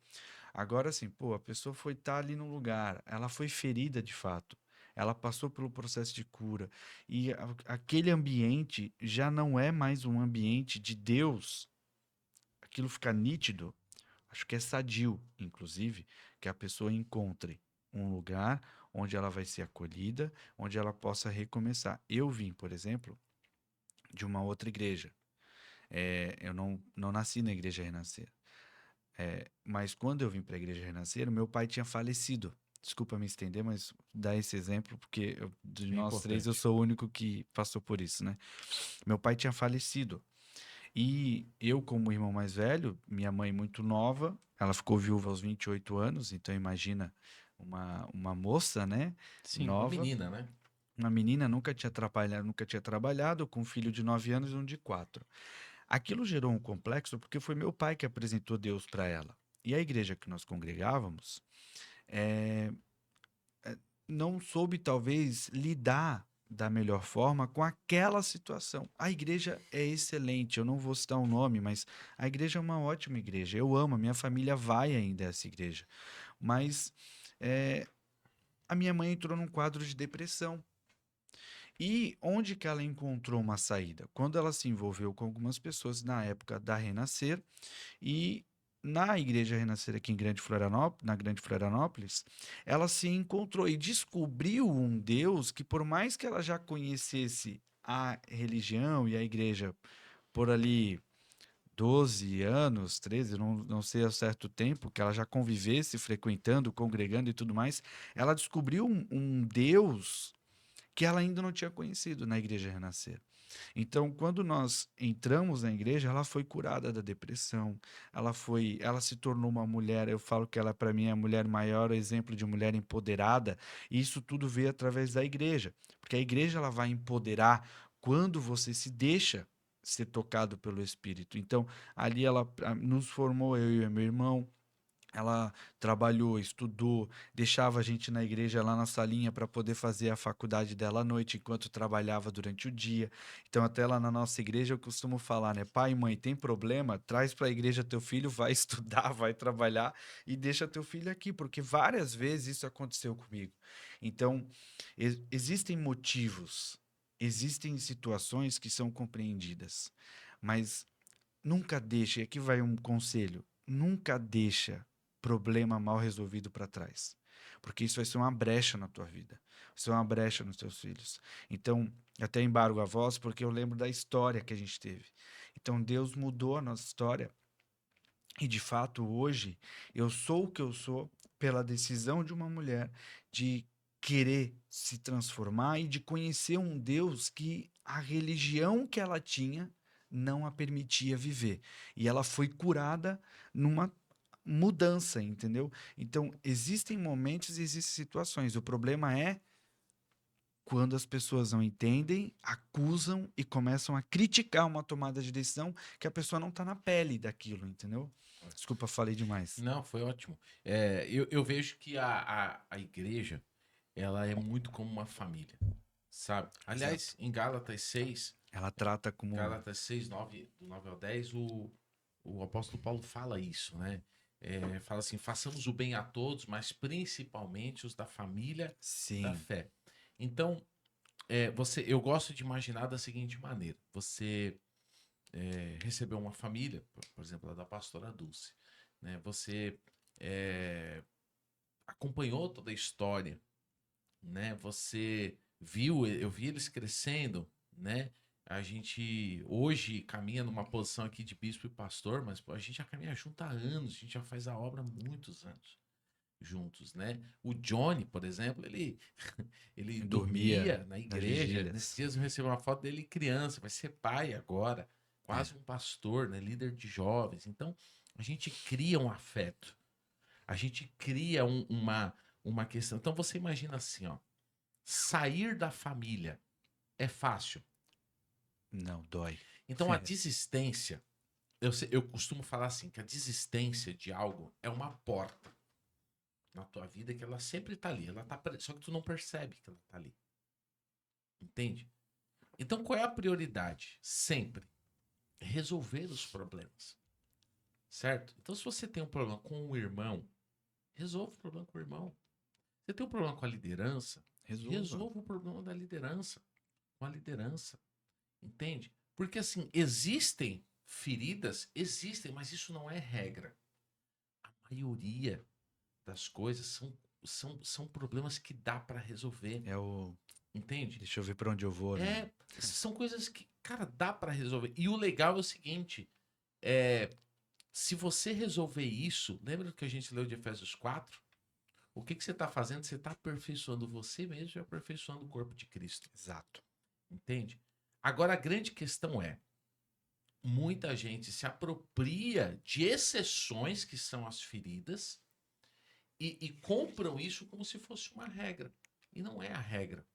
S3: Agora, assim, pô, a pessoa foi estar ali no lugar, ela foi ferida de fato. Ela passou pelo processo de cura. E aquele ambiente já não é mais um ambiente de Deus. Aquilo fica nítido. Acho que é sadio, inclusive, que a pessoa encontre um lugar onde ela vai ser acolhida, onde ela possa recomeçar. Eu vim, por exemplo, de uma outra igreja. Eu não nasci na Igreja Renascer. Mas quando eu vim para a Igreja Renascer, meu pai tinha falecido. Desculpa me estender, mas dá esse exemplo, porque de
S1: É
S3: nós três eu
S1: importante.
S3: sou o único que passou por isso, né? Meu pai tinha falecido. E eu, como irmão mais velho, minha mãe muito nova, ela ficou viúva aos 28 anos, então imagina uma moça, né?
S2: Sim.
S1: Uma
S3: Nova,
S1: menina, né?
S3: uma menina, nunca tinha trabalhado, com um filho de 9 anos e um de 4. Aquilo gerou um complexo porque foi meu pai que apresentou Deus para ela. E a igreja que nós congregávamos eh, não soube, talvez, lidar da melhor forma com aquela situação. A igreja é excelente, eu não vou citar um nome, mas a igreja é uma ótima igreja. Eu amo, a minha família vai ainda a essa igreja. Mas a minha mãe entrou num quadro de depressão. E onde que ela encontrou uma saída? Quando ela se envolveu com algumas pessoas na época da Renascer e na Igreja Renascer aqui em na Grande Florianópolis, ela se encontrou e descobriu um Deus que, por mais que ela já conhecesse a religião e a igreja por ali 12 anos, 13, não sei a certo tempo, que ela já convivesse, frequentando, congregando e tudo mais, ela descobriu um Deus que ela ainda não tinha conhecido na Igreja Renascer. Então, quando nós entramos na igreja, ela foi curada da depressão. Ela se tornou uma mulher. Eu falo que ela para mim é a mulher maior exemplo de mulher empoderada. E isso tudo veio através da igreja, porque a igreja ela vai empoderar quando você se deixa ser tocado pelo Espírito. Então, ali ela nos formou, eu e meu irmão. Ela trabalhou, estudou, deixava a gente na igreja lá na salinha para poder fazer a faculdade dela à noite, enquanto trabalhava durante o dia. Então, até lá na nossa igreja eu costumo falar, né? Pai e mãe, tem problema? Traz para a igreja teu filho, vai estudar, vai trabalhar e deixa teu filho aqui, porque várias vezes isso aconteceu comigo. Então, existem motivos, existem situações que são compreendidas, mas nunca deixe, aqui vai um conselho, nunca deixa problema mal resolvido para trás. Porque isso vai ser uma brecha na tua vida. Vai ser uma brecha nos teus filhos. Então, até embargo a voz, porque eu lembro da história que a gente teve. Então, Deus mudou a nossa história. E, de fato, hoje, eu sou o que eu sou pela decisão de uma mulher de querer se transformar e de conhecer um Deus que a religião que ela tinha não a permitia viver. E ela foi curada numa mudança, entendeu? Então, existem momentos e existem situações. O problema é quando as pessoas não entendem, acusam e começam a criticar uma tomada de decisão que a pessoa não está na pele daquilo, entendeu? Desculpa, falei demais.
S1: Não, foi ótimo. Eu vejo que a igreja, ela é muito como uma família, sabe? Aliás, em Gálatas 6,
S3: Ela trata como.
S1: Gálatas 6, 9, do 9 ao 10, o apóstolo Paulo fala isso, né? Fala assim, façamos o bem a todos, mas principalmente os da família da
S3: Sim,
S1: fé. Então, eu gosto de imaginar da seguinte maneira: você recebeu uma família, por exemplo, a da pastora Dulce, né? Você acompanhou toda a história, né? Você viu, eu vi eles crescendo, né? A gente hoje caminha numa posição aqui de bispo e pastor, mas pô, a gente já caminha junto há anos, a gente já faz a obra há muitos anos juntos, né? O Johnny, por exemplo, ele
S3: dormia
S1: dormia na
S3: nas
S1: igreja. Nesses
S3: vigílias.
S1: dias eu recebi uma foto dele criança, vai ser pai agora, quase um pastor, né? Líder de jovens. Então, a gente cria um afeto, a gente cria uma questão. Então, você imagina assim, ó, sair da família é fácil.
S3: Não, dói.
S1: Então, a desistência, eu costumo falar assim, que a desistência de algo é uma porta na tua vida que ela sempre tá ali. Só que tu não percebe que ela tá ali. Entende? Então, qual é a prioridade? Sempre resolver os problemas. Certo? Então, se você tem um problema com o irmão, resolva o problema com o irmão. Você tem um problema com a liderança,
S3: Resolva.
S1: resolva o problema da liderança com a liderança. Entende? Porque assim, existem feridas, existem, mas isso não é regra. A maioria das coisas são problemas que dá para resolver.
S3: É o.
S1: Entende?
S3: Deixa eu ver para onde eu vou, né?
S1: São coisas que, cara, dá para resolver. E o legal é o seguinte: se você resolver isso, lembra do que a gente leu de Efésios 4? O que você está fazendo? Você está aperfeiçoando você mesmo e aperfeiçoando o corpo de Cristo.
S3: Exato.
S1: Entende? Agora, a grande questão é: muita gente se apropria de exceções que são as feridas e compram isso como se fosse uma regra. E não é a regra.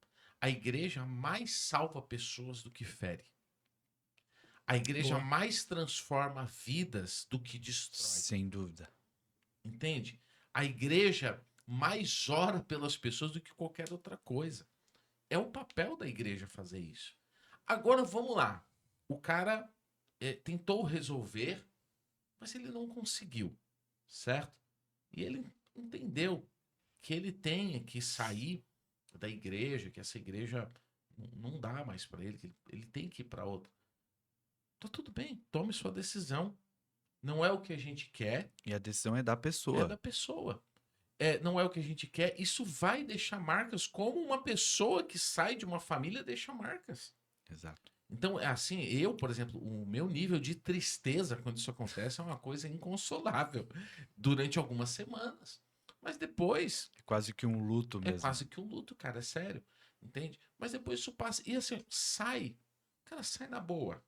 S1: A igreja mais salva pessoas do que fere. A igreja
S2: Boa.
S1: mais transforma vidas do que destrói.
S3: Sem dúvida.
S1: Entende? A igreja mais ora pelas pessoas do que qualquer outra coisa. É o papel da igreja fazer isso. Agora vamos lá. O cara tentou resolver, mas ele não conseguiu, certo? E ele entendeu que ele tem que sair da igreja, que essa igreja não dá mais para ele, que ele tem que ir para outra. Tá tudo bem, tome sua decisão. Não é o que a gente quer,
S3: E a decisão é da
S1: é
S3: pessoa.
S1: da pessoa. Não é o que a gente quer, isso vai deixar marcas, como uma pessoa que sai de uma família deixa marcas.
S3: Exato.
S1: Então, é assim, por exemplo, o meu nível de tristeza quando isso acontece é uma coisa inconsolável durante algumas semanas. Mas depois,
S3: É quase que um luto
S1: é
S3: mesmo.
S1: quase que um luto, cara, é sério. Entende? Mas depois isso passa. E assim, sai. Cara, sai na boa.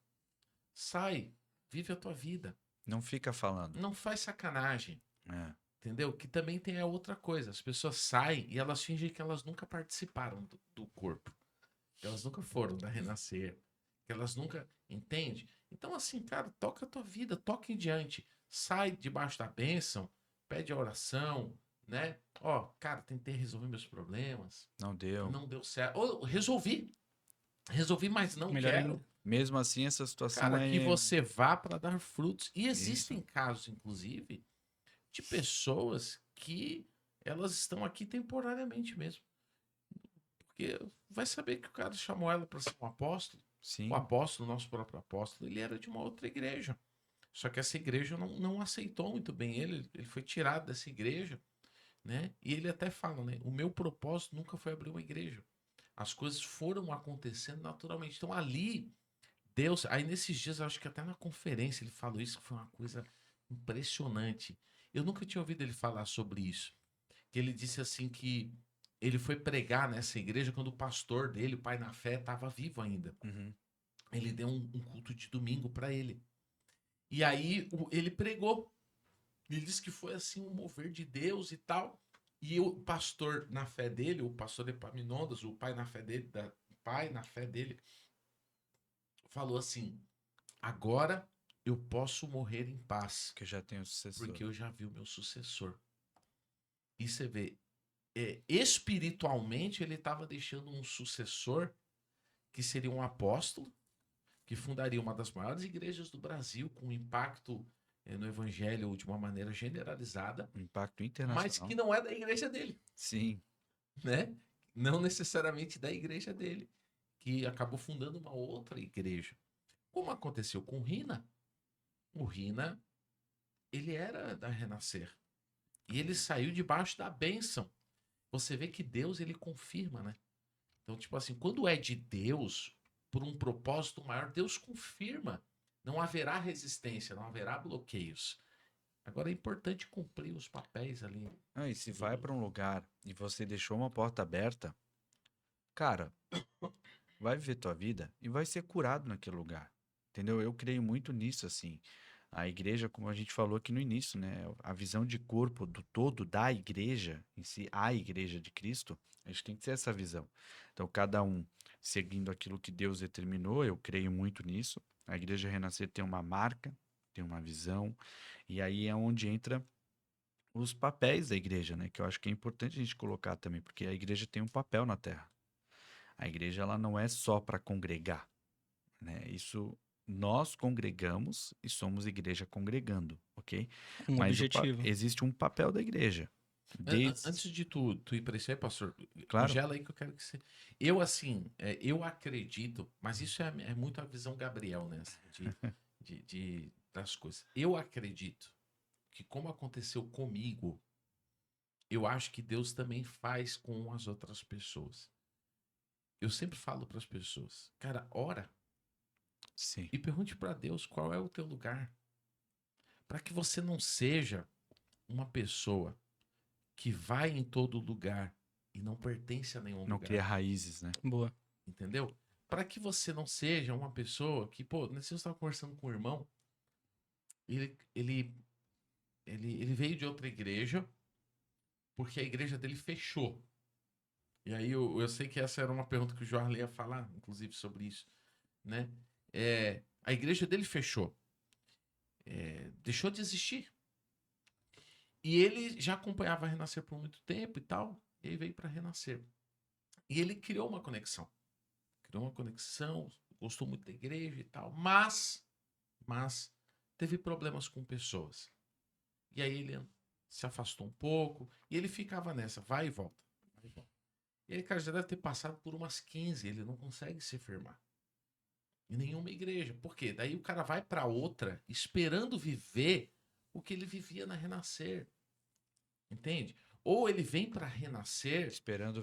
S1: Sai. Vive a tua vida.
S3: Não fica falando.
S1: Não faz sacanagem.
S3: É.
S1: Entendeu? Que também tem a outra coisa. As pessoas saem e elas fingem que elas nunca participaram do corpo. Que elas nunca foram da Renascer. Que elas nunca. Entende? Então, assim, cara, toca a tua vida, toca em diante. Sai debaixo da bênção, pede a oração, né? Ó, cara, tentei resolver meus problemas.
S3: Não deu.
S1: Não deu certo. Ou resolvi. Resolvi, mas não
S2: Melhor
S1: quero.
S2: ainda.
S3: Mesmo assim, essa situação
S1: Cara, que
S3: é.
S1: você vá para dar frutos. E existem
S3: Isso.
S1: casos, inclusive, de pessoas que elas estão aqui temporariamente mesmo. Porque vai saber que o cara chamou ela para ser um apóstolo.
S3: Sim.
S1: O apóstolo, nosso próprio apóstolo, ele era de uma outra igreja. Só que essa igreja não aceitou muito bem ele. Ele foi tirado dessa igreja. né? E ele até fala, né? O meu propósito nunca foi abrir uma igreja. As coisas foram acontecendo naturalmente. Então ali, Deus, aí nesses dias, eu acho que até na conferência ele falou isso, que foi uma coisa impressionante. Eu nunca tinha ouvido ele falar sobre isso. Que ele disse assim que ele foi pregar nessa igreja quando o pastor dele, o pai na fé, estava vivo ainda.
S3: Uhum.
S1: Ele deu um culto de domingo para ele. E aí ele pregou. Ele disse que foi assim um mover de Deus e tal. E o pastor na fé dele, o pastor Epaminondas, o pai na fé dele, pai na fé dele, falou assim: agora eu posso morrer em paz,
S3: Que eu já tenho sucessor.
S1: porque eu já vi o meu sucessor. E você vê, espiritualmente ele estava deixando um sucessor que seria um apóstolo, que fundaria uma das maiores igrejas do Brasil, com impacto no evangelho de uma maneira generalizada,
S3: Um impacto
S1: mas
S3: internacional.
S1: que não é da igreja dele,
S3: Sim.
S1: né? Não necessariamente da igreja dele, que acabou fundando uma outra igreja. Como aconteceu com o Rina, ele era da Renascer. E ele saiu debaixo da bênção. Você vê que Deus, ele confirma, né? Então, tipo assim, quando é de Deus, por um propósito maior, Deus confirma. Não haverá resistência, não haverá bloqueios. Agora é importante cumprir os papéis ali.
S3: Ah, e se vai para um lugar e você deixou uma porta aberta, cara, vai viver tua vida e vai ser curado naquele lugar. Entendeu? Eu creio muito nisso, assim. A igreja, como a gente falou aqui no início, né? A visão de corpo do todo da igreja, em si, a igreja de Cristo, a gente tem que ter essa visão. Então, cada um seguindo aquilo que Deus determinou, eu creio muito nisso. A igreja Renascer tem uma marca, tem uma visão, e aí é onde entra os papéis da igreja, né? Que eu acho que é importante a gente colocar também, porque a igreja tem um papel na terra. A igreja ela não é só para congregar, né? Isso nós congregamos e somos igreja congregando, ok?
S2: Um
S3: Mas
S2: objetivo.
S3: existe um papel da igreja. Desde,
S1: Antes de tu ir para isso aí, pastor,
S3: claro,
S1: congela aí que eu quero que você. Eu, assim, eu acredito, mas isso é muito a visão Gabriel, né? Assim, das coisas. Eu acredito que, como aconteceu comigo, eu acho que Deus também faz com as outras pessoas. Eu sempre falo para as pessoas, cara, ora
S3: sim,
S1: e pergunte para Deus qual é o teu lugar, para que você não seja uma pessoa que vai em todo lugar e não pertence a nenhum
S3: não cria
S1: lugar,
S3: raízes, né?
S2: Boa.
S1: entendeu? Para que você não seja uma pessoa que, pô, nesse eu estava conversando com um irmão, ele, ele, ele veio de outra igreja porque a igreja dele fechou. E aí eu sei que essa era uma pergunta que o Jorge ia falar, inclusive, sobre isso, né? A igreja dele fechou, deixou de existir. E ele já acompanhava a Renascer por muito tempo e tal, e aí veio para Renascer. E ele criou uma conexão, gostou muito da igreja e tal, mas teve problemas com pessoas. E aí ele se afastou um pouco e ele ficava nessa, vai e volta. Vai e volta. E ele, cara, já deve ter passado por umas 15, ele não consegue se firmar em nenhuma igreja. Por quê? Daí o cara vai para outra esperando viver o que ele vivia na Renascer. Entende? Ou ele vem para renascer esperando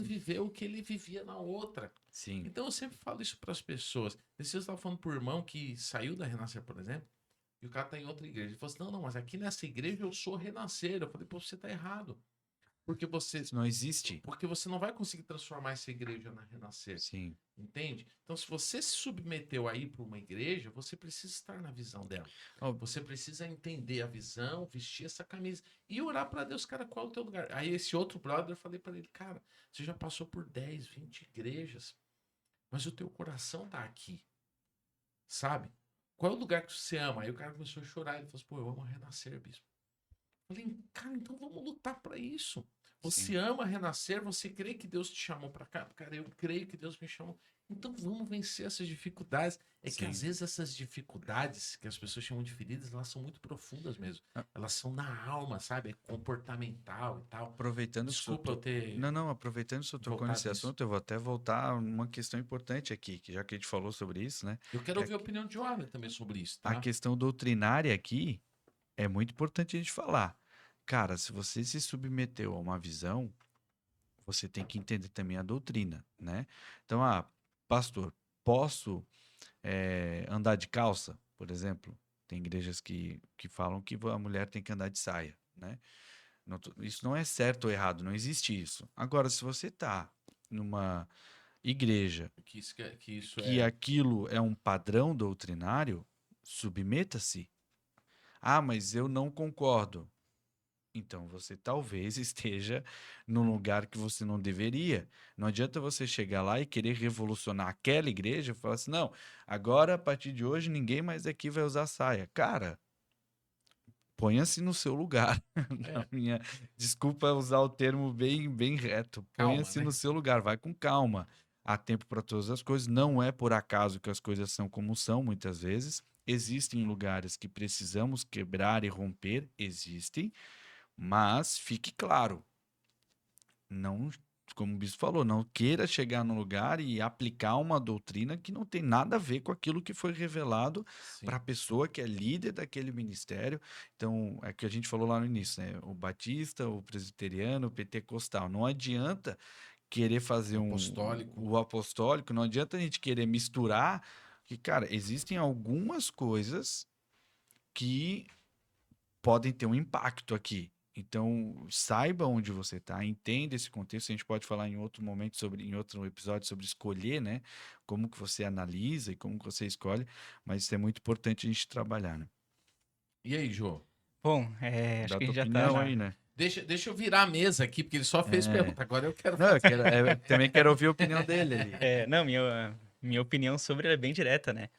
S1: viver o que ele vivia na outra.
S3: Sim,
S1: Então eu sempre falo isso para as pessoas. Esse eu estava falando pro irmão que saiu da Renascer, por exemplo, e o cara tá em outra igreja. Ele falou assim: não, mas aqui nessa igreja eu sou renascer. Eu falei: pô, você tá errado. Porque você,
S3: isso não existe.
S1: porque você não vai conseguir transformar essa igreja na renascer.
S3: Sim,
S1: Entende? Então, se você se submeteu aí para uma igreja, você precisa estar na visão dela.
S3: Ó,
S1: Você precisa entender a visão, vestir essa camisa e orar para Deus, cara, qual é o teu lugar? Aí esse outro brother, eu falei para ele, cara, você já passou por 10, 20 igrejas, mas o teu coração tá aqui, sabe? Qual é o lugar que você ama? Aí o cara começou a chorar, ele falou assim, pô, eu amo renascer, bispo. Eu falei, cara, então vamos lutar para isso. Você
S3: sim.
S1: ama renascer, você crê que Deus te chamou para cá? Cara, eu creio que Deus me chamou. Então vamos vencer essas dificuldades. É que
S3: Sim.
S1: às vezes essas dificuldades, que as pessoas chamam de feridas, elas são muito profundas mesmo.
S3: Ah.
S1: Elas são na alma, sabe? É comportamental e tal.
S3: Aproveitando
S1: Desculpa eu ter
S3: Não, aproveitando que você tocou
S1: voltado
S3: nesse
S1: nisso.
S3: assunto, eu vou até voltar a uma questão importante aqui, que já que a gente falou sobre isso, né?
S1: Eu quero
S3: É
S1: ouvir a opinião de Joana também sobre isso,
S3: A
S1: tá?
S3: questão doutrinária aqui é muito importante a gente falar. cara, se você se submeteu a uma visão, você tem que entender também a doutrina, né? Então, pastor, posso andar de calça, por exemplo? Tem igrejas que falam que a mulher tem que andar de saia, né? Isso não é certo ou errado, não existe isso. Agora, se você está numa igreja
S1: Que isso
S3: que
S1: é.
S3: aquilo é um padrão doutrinário, submeta-se. Mas eu não concordo. Então você talvez esteja num lugar que você não deveria. Não adianta você chegar lá e querer revolucionar aquela igreja e falar assim: não, agora a partir de hoje ninguém mais aqui vai usar saia. Cara, ponha-se no seu lugar. Na
S1: É,
S3: minha, desculpa usar o termo bem, bem reto.
S1: calma,
S3: Ponha-se no
S1: né?
S3: seu lugar, vai com calma. Há tempo para todas as coisas. Não é por acaso que as coisas são como são, muitas vezes. Existem lugares que precisamos quebrar e romper, existem, mas fique claro, não, como o bispo falou, não queira chegar num lugar e aplicar uma doutrina que não tem nada a ver com aquilo que foi revelado para
S1: Sim.
S3: a pessoa que é líder daquele ministério. Então, é que a gente falou lá no início, né? O batista, o presbiteriano, o pentecostal. Não adianta querer fazer
S1: Apostólico.
S3: o apostólico, não adianta a gente querer misturar, que, cara, existem algumas coisas que podem ter um impacto aqui. Então, saiba onde você está, entenda esse contexto. A gente pode falar em outro momento em outro episódio sobre escolher, né? Como que você analisa e como que você escolhe, mas isso é muito importante a gente trabalhar, né?
S1: E aí, Jô?
S2: Bom, acho
S3: Dá a
S2: que a
S3: tua
S2: gente já tá
S3: opinião
S2: na.
S3: aí, né?
S1: Deixa eu virar a mesa aqui, porque ele só fez
S3: É.
S1: pergunta. Agora eu quero
S3: Não,
S1: fazer.
S3: também quero ouvir a opinião dele ali.
S2: Não, minha opinião sobre ela é bem direta, né?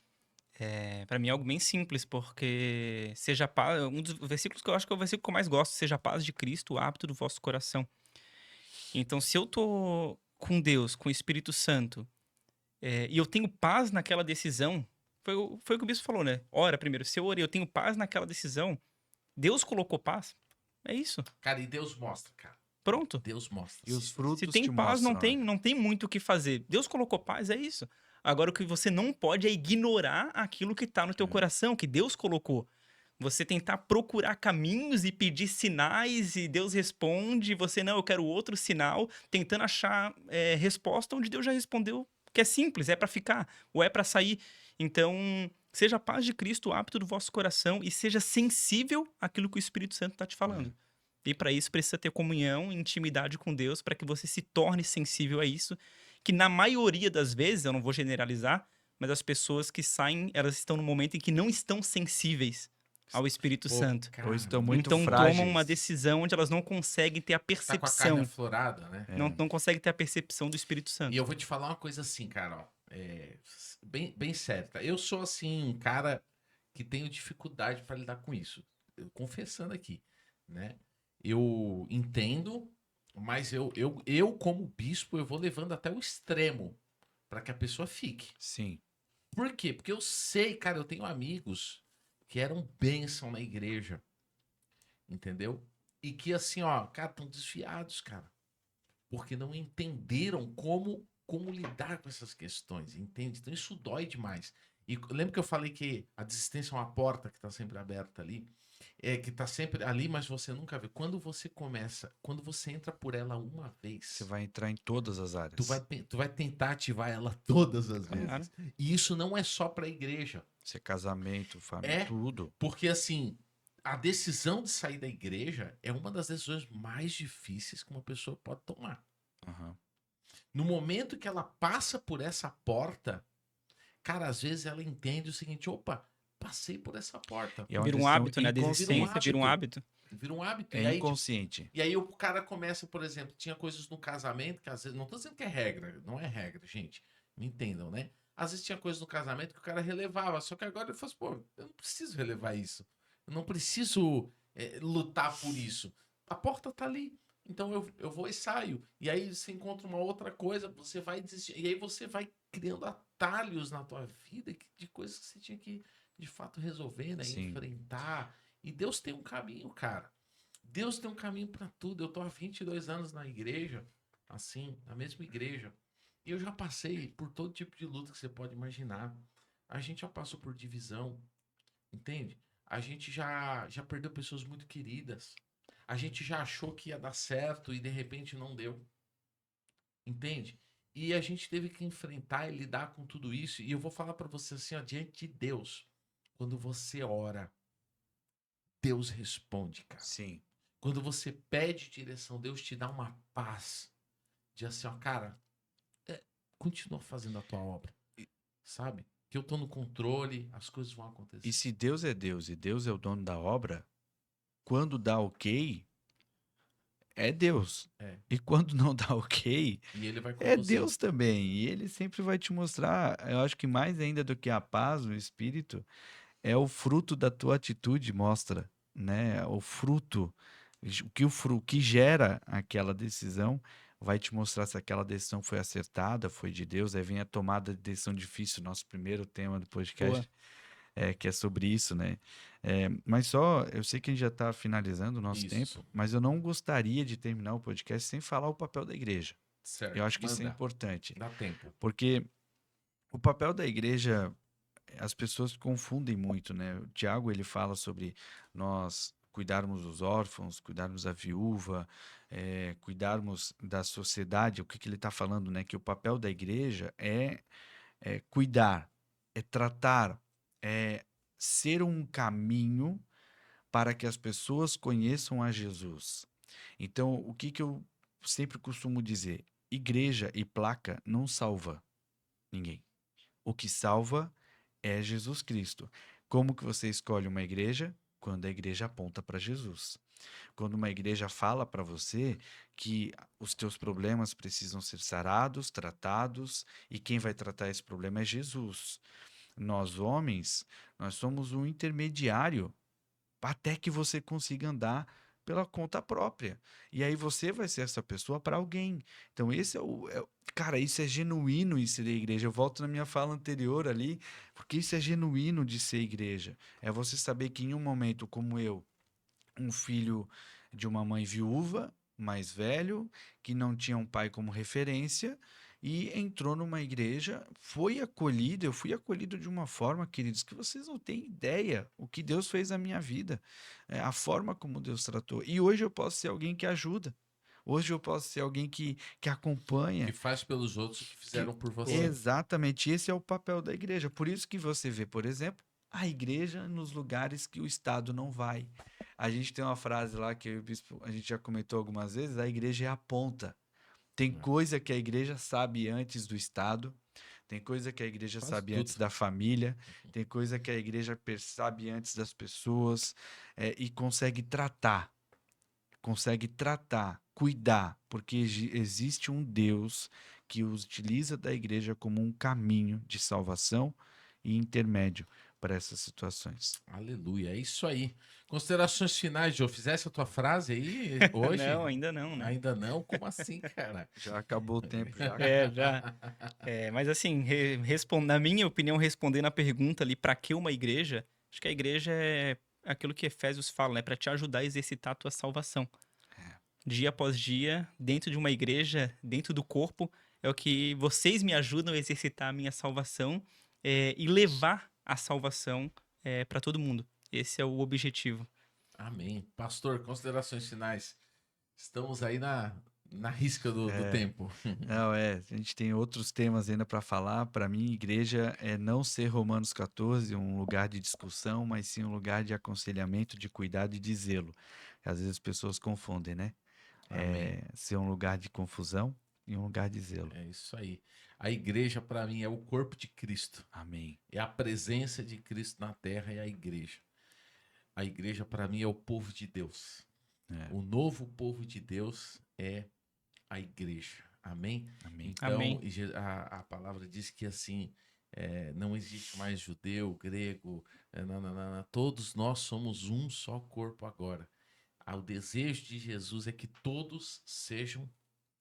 S2: Para mim é algo bem simples, porque seja paz, um dos versículos que eu acho que é o versículo que eu mais gosto, seja a paz de Cristo, o hábito do vosso coração. Então, se eu tô com Deus, com o Espírito Santo, e eu tenho paz naquela decisão, foi o que o bispo falou, né? Ora, primeiro, se eu orei, eu tenho paz naquela decisão, Deus colocou paz. É isso.
S1: Cara, e Deus mostra, cara.
S2: Pronto.
S1: Deus mostra.
S3: E os
S2: Se
S3: frutos
S2: tem
S3: te
S2: paz, não
S3: mostram,
S2: tem,
S3: né?
S2: não tem muito o que fazer. Deus colocou paz, é isso. Agora, o que você não pode é ignorar aquilo que está no teu coração, que Deus colocou. Você tentar procurar caminhos e pedir sinais e Deus responde, e você, não, eu quero outro sinal, tentando achar resposta onde Deus já respondeu, que é simples, é para ficar, ou é para sair. Então, seja a paz de Cristo o hábito do vosso coração e seja sensível àquilo que o Espírito Santo está te falando. E para isso precisa ter comunhão e intimidade com Deus para que você se torne sensível a isso, que na maioria das vezes, eu não vou generalizar, mas as pessoas que saem, elas estão no momento em que não estão sensíveis ao Espírito
S1: Pô,
S2: Santo.
S3: Ou
S1: cara,
S3: estão muito
S2: Então tomam uma
S3: frágeis.
S2: decisão onde elas não conseguem ter a
S1: tá com a carne
S2: percepção,
S1: aflorada, né?
S2: não conseguem ter a percepção do Espírito
S1: E
S2: Santo.
S1: eu vou te falar uma coisa assim, cara, ó. Bem, bem sério, tá? Eu sou, assim, um cara que tenho dificuldade para lidar com isso. Confessando aqui, né? Eu entendo, mas eu, como bispo, eu vou levando até o extremo para que a pessoa fique.
S3: Sim.
S1: Por quê? Porque eu sei, cara, eu tenho amigos que eram bênção na igreja, entendeu? E que, assim, ó, cara, estão desviados, cara. Porque não entenderam como lidar com essas questões, entende? Então isso dói demais. E lembra que eu falei que a desistência é uma porta que está sempre aberta ali? Que está sempre ali, mas você nunca vê. Quando você entra por ela uma
S3: Você
S1: vez,
S3: vai entrar em todas as áreas.
S1: tu vai tentar ativar ela todas as
S2: Claro.
S1: vezes. E isso não é só para a igreja.
S3: Se é casamento, família,
S1: É
S3: tudo.
S1: porque assim, a decisão de sair da igreja é uma das decisões mais difíceis que uma pessoa pode tomar.
S3: Aham.
S1: No momento que ela passa por essa porta, cara, às vezes ela entende o seguinte: opa, passei por essa porta.
S3: E é uma
S2: Vira um
S3: decisão
S2: hábito, né? A desistência vira um hábito.
S1: Vira um hábito.
S3: É inconsciente.
S1: E aí o cara começa, por exemplo, tinha coisas no casamento que às vezes, não tô dizendo que é regra, não é regra, gente. Me entendam, né? Às vezes tinha coisas no casamento que o cara relevava, só que agora ele fala assim, pô, eu não preciso relevar isso. Eu não preciso lutar por isso. A porta tá ali. Então eu vou e saio. E aí você encontra uma outra coisa, você vai desistir. E aí você vai criando atalhos na tua vida de coisas que você tinha que, de fato, resolver, né?
S3: Sim.
S1: Enfrentar. E Deus tem um caminho, cara. Deus tem um caminho para tudo. Eu tô há 22 anos na igreja, assim, na mesma igreja. E eu já passei por todo tipo de luta que você pode imaginar. A gente já passou por divisão, entende? A gente já perdeu pessoas muito queridas. A gente já achou que ia dar certo e de repente não deu. Entende? E a gente teve que enfrentar e lidar com tudo isso. E eu vou falar para você assim, ó, diante de Deus, quando você ora, Deus responde, cara.
S3: Sim.
S1: Quando você pede direção, Deus te dá uma paz. De assim, ó, cara, continua fazendo a tua obra, sabe? Que eu tô no controle, as coisas vão acontecer.
S3: E se Deus é Deus e Deus é o dono da obra, quando dá ok, é Deus.
S1: É.
S3: E quando não dá ok,
S1: E ele vai com
S3: é
S1: você.
S3: Deus também. E ele sempre vai te mostrar. Eu acho que mais ainda do que a paz, o Espírito, é o fruto da tua atitude, mostra, né? O fruto, o que gera aquela decisão vai te mostrar se aquela decisão foi acertada, foi de Deus. Aí vem a tomada de decisão difícil, nosso primeiro tema do podcast.
S2: Boa.
S3: Que é sobre isso, né? Mas só, eu sei que a gente já está finalizando o nosso
S1: Isso.
S3: tempo, mas eu não gostaria de terminar o podcast sem falar o papel da igreja.
S1: Certo.
S3: Eu acho que isso é
S1: Manda.
S3: importante,
S1: Dá tempo.
S3: porque o papel da igreja, as pessoas confundem muito, né? O Tiago, ele fala sobre nós cuidarmos dos órfãos, cuidarmos da viúva, cuidarmos da sociedade. O que ele está falando, né? Que o papel da igreja é cuidar, é tratar, é ser um caminho para que as pessoas conheçam a Jesus. Então, o que eu sempre costumo dizer? Igreja e placa não salva ninguém. O que salva é Jesus Cristo. Como que você escolhe uma igreja? Quando a igreja aponta para Jesus. Quando uma igreja fala para você que os teus problemas precisam ser sarados, tratados, e quem vai tratar esse problema é Jesus. Nós, homens, nós somos um intermediário até que você consiga andar pela conta própria. E aí você vai ser essa pessoa para alguém. Então, cara, isso é genuíno em ser igreja. Eu volto na minha fala anterior ali, porque isso é genuíno de ser igreja. É você saber que em um momento como eu, um filho de uma mãe viúva, mais velho, que não tinha um pai como referência, e entrou numa igreja, foi acolhido. Eu fui acolhido de uma forma, queridos, que vocês não têm ideia o que Deus fez na minha vida, a forma como Deus tratou. E hoje eu posso ser alguém que ajuda. Hoje eu posso ser alguém que acompanha.
S1: Que faz pelos outros o que fizeram por você.
S3: Exatamente, esse é o papel da igreja. Por isso que você vê, por exemplo, a igreja nos lugares que o Estado não vai. A gente tem uma frase lá que o bispo, a gente já comentou algumas vezes, a igreja é a ponta. Tem coisa que a igreja sabe antes do Estado, tem coisa que a igreja
S1: Faz
S3: sabe
S1: tudo.
S3: antes da família, tem coisa que a igreja sabe antes das pessoas, e consegue tratar, cuidar, porque existe um Deus que utiliza da igreja como um caminho de salvação e intermédio para essas situações.
S1: Aleluia, é isso aí. Considerações finais, Jô. Fizesse a tua frase aí hoje?
S2: Não, ainda não, né?
S1: Ainda não? Como assim, cara?
S3: Já acabou o tempo, já.
S2: Já. Mas assim, na minha opinião, respondendo a pergunta ali, para que uma igreja? Acho que a igreja é aquilo que Efésios fala, né? Para te ajudar a exercitar a tua salvação. Dia após dia, dentro de uma igreja, dentro do corpo, é o que vocês me ajudam a exercitar a minha salvação e levar a salvação para todo mundo. Esse é o objetivo.
S1: Amém. Pastor, considerações finais. Estamos aí na risca do tempo.
S3: Não, a gente tem outros temas ainda para falar. Para mim, igreja é não ser Romanos 14, um lugar de discussão, mas sim um lugar de aconselhamento, de cuidado e de zelo. Às vezes as pessoas confundem, né? Ser um lugar de confusão e um lugar de zelo.
S1: É isso aí. A igreja, para mim, é o corpo de Cristo.
S3: Amém.
S1: É a presença de Cristo na terra, é a igreja. A igreja, para mim, é o povo de Deus. O novo povo de Deus é a igreja. Amém?
S3: Amém.
S1: Então,
S2: Amém.
S1: a palavra diz que assim, não existe mais judeu, grego, todos nós somos um só corpo agora. O desejo de Jesus é que todos sejam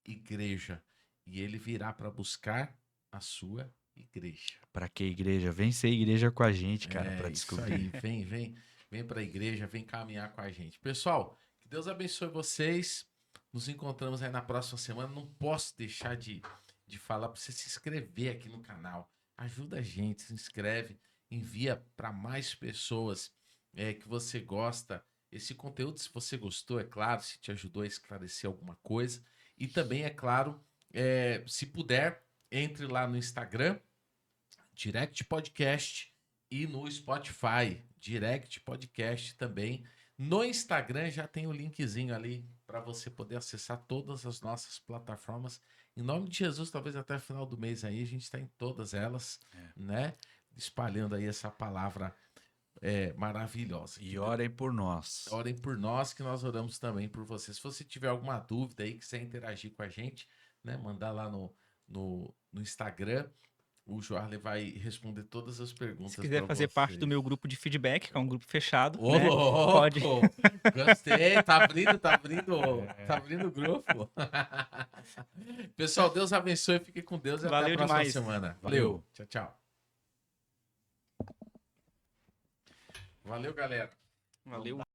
S1: igreja. E ele virá para buscar a sua igreja.
S3: Para que igreja? Vem ser igreja com a gente, cara, para descobrir.
S1: Isso aí, vem para a igreja, vem caminhar com a gente. Pessoal, que Deus abençoe vocês. Nos encontramos aí na próxima semana. Não posso deixar de falar para você se inscrever aqui no canal. Ajuda a gente, se inscreve, envia para mais pessoas que você gosta esse conteúdo, se você gostou, é claro, se te ajudou a esclarecer alguma coisa. E também, é claro, se puder, entre lá no Instagram, Direct Podcast, e no Spotify, Direct Podcast também. No Instagram já tem o linkzinho ali para você poder acessar todas as nossas plataformas. Em nome de Jesus, talvez até o final do mês aí, a gente está em todas elas, né? Espalhando aí essa palavra maravilhosa.
S3: E orem por nós.
S1: Orem por nós, que nós oramos também por vocês. Se você tiver alguma dúvida aí, quiser interagir com a gente, né? Mandar lá no Instagram. O Joarley vai responder todas as perguntas.
S2: Se quiser fazer parte do meu grupo de feedback, que é um grupo fechado,
S1: Ô,
S2: né?
S1: louco!
S2: Pode.
S1: Gostei, tá abrindo o grupo. Pessoal, Deus abençoe, fique com Deus e até
S2: Valeu
S1: a próxima
S2: demais.
S1: semana.
S3: Valeu.
S1: Tchau, tchau. Valeu, galera.
S2: Valeu.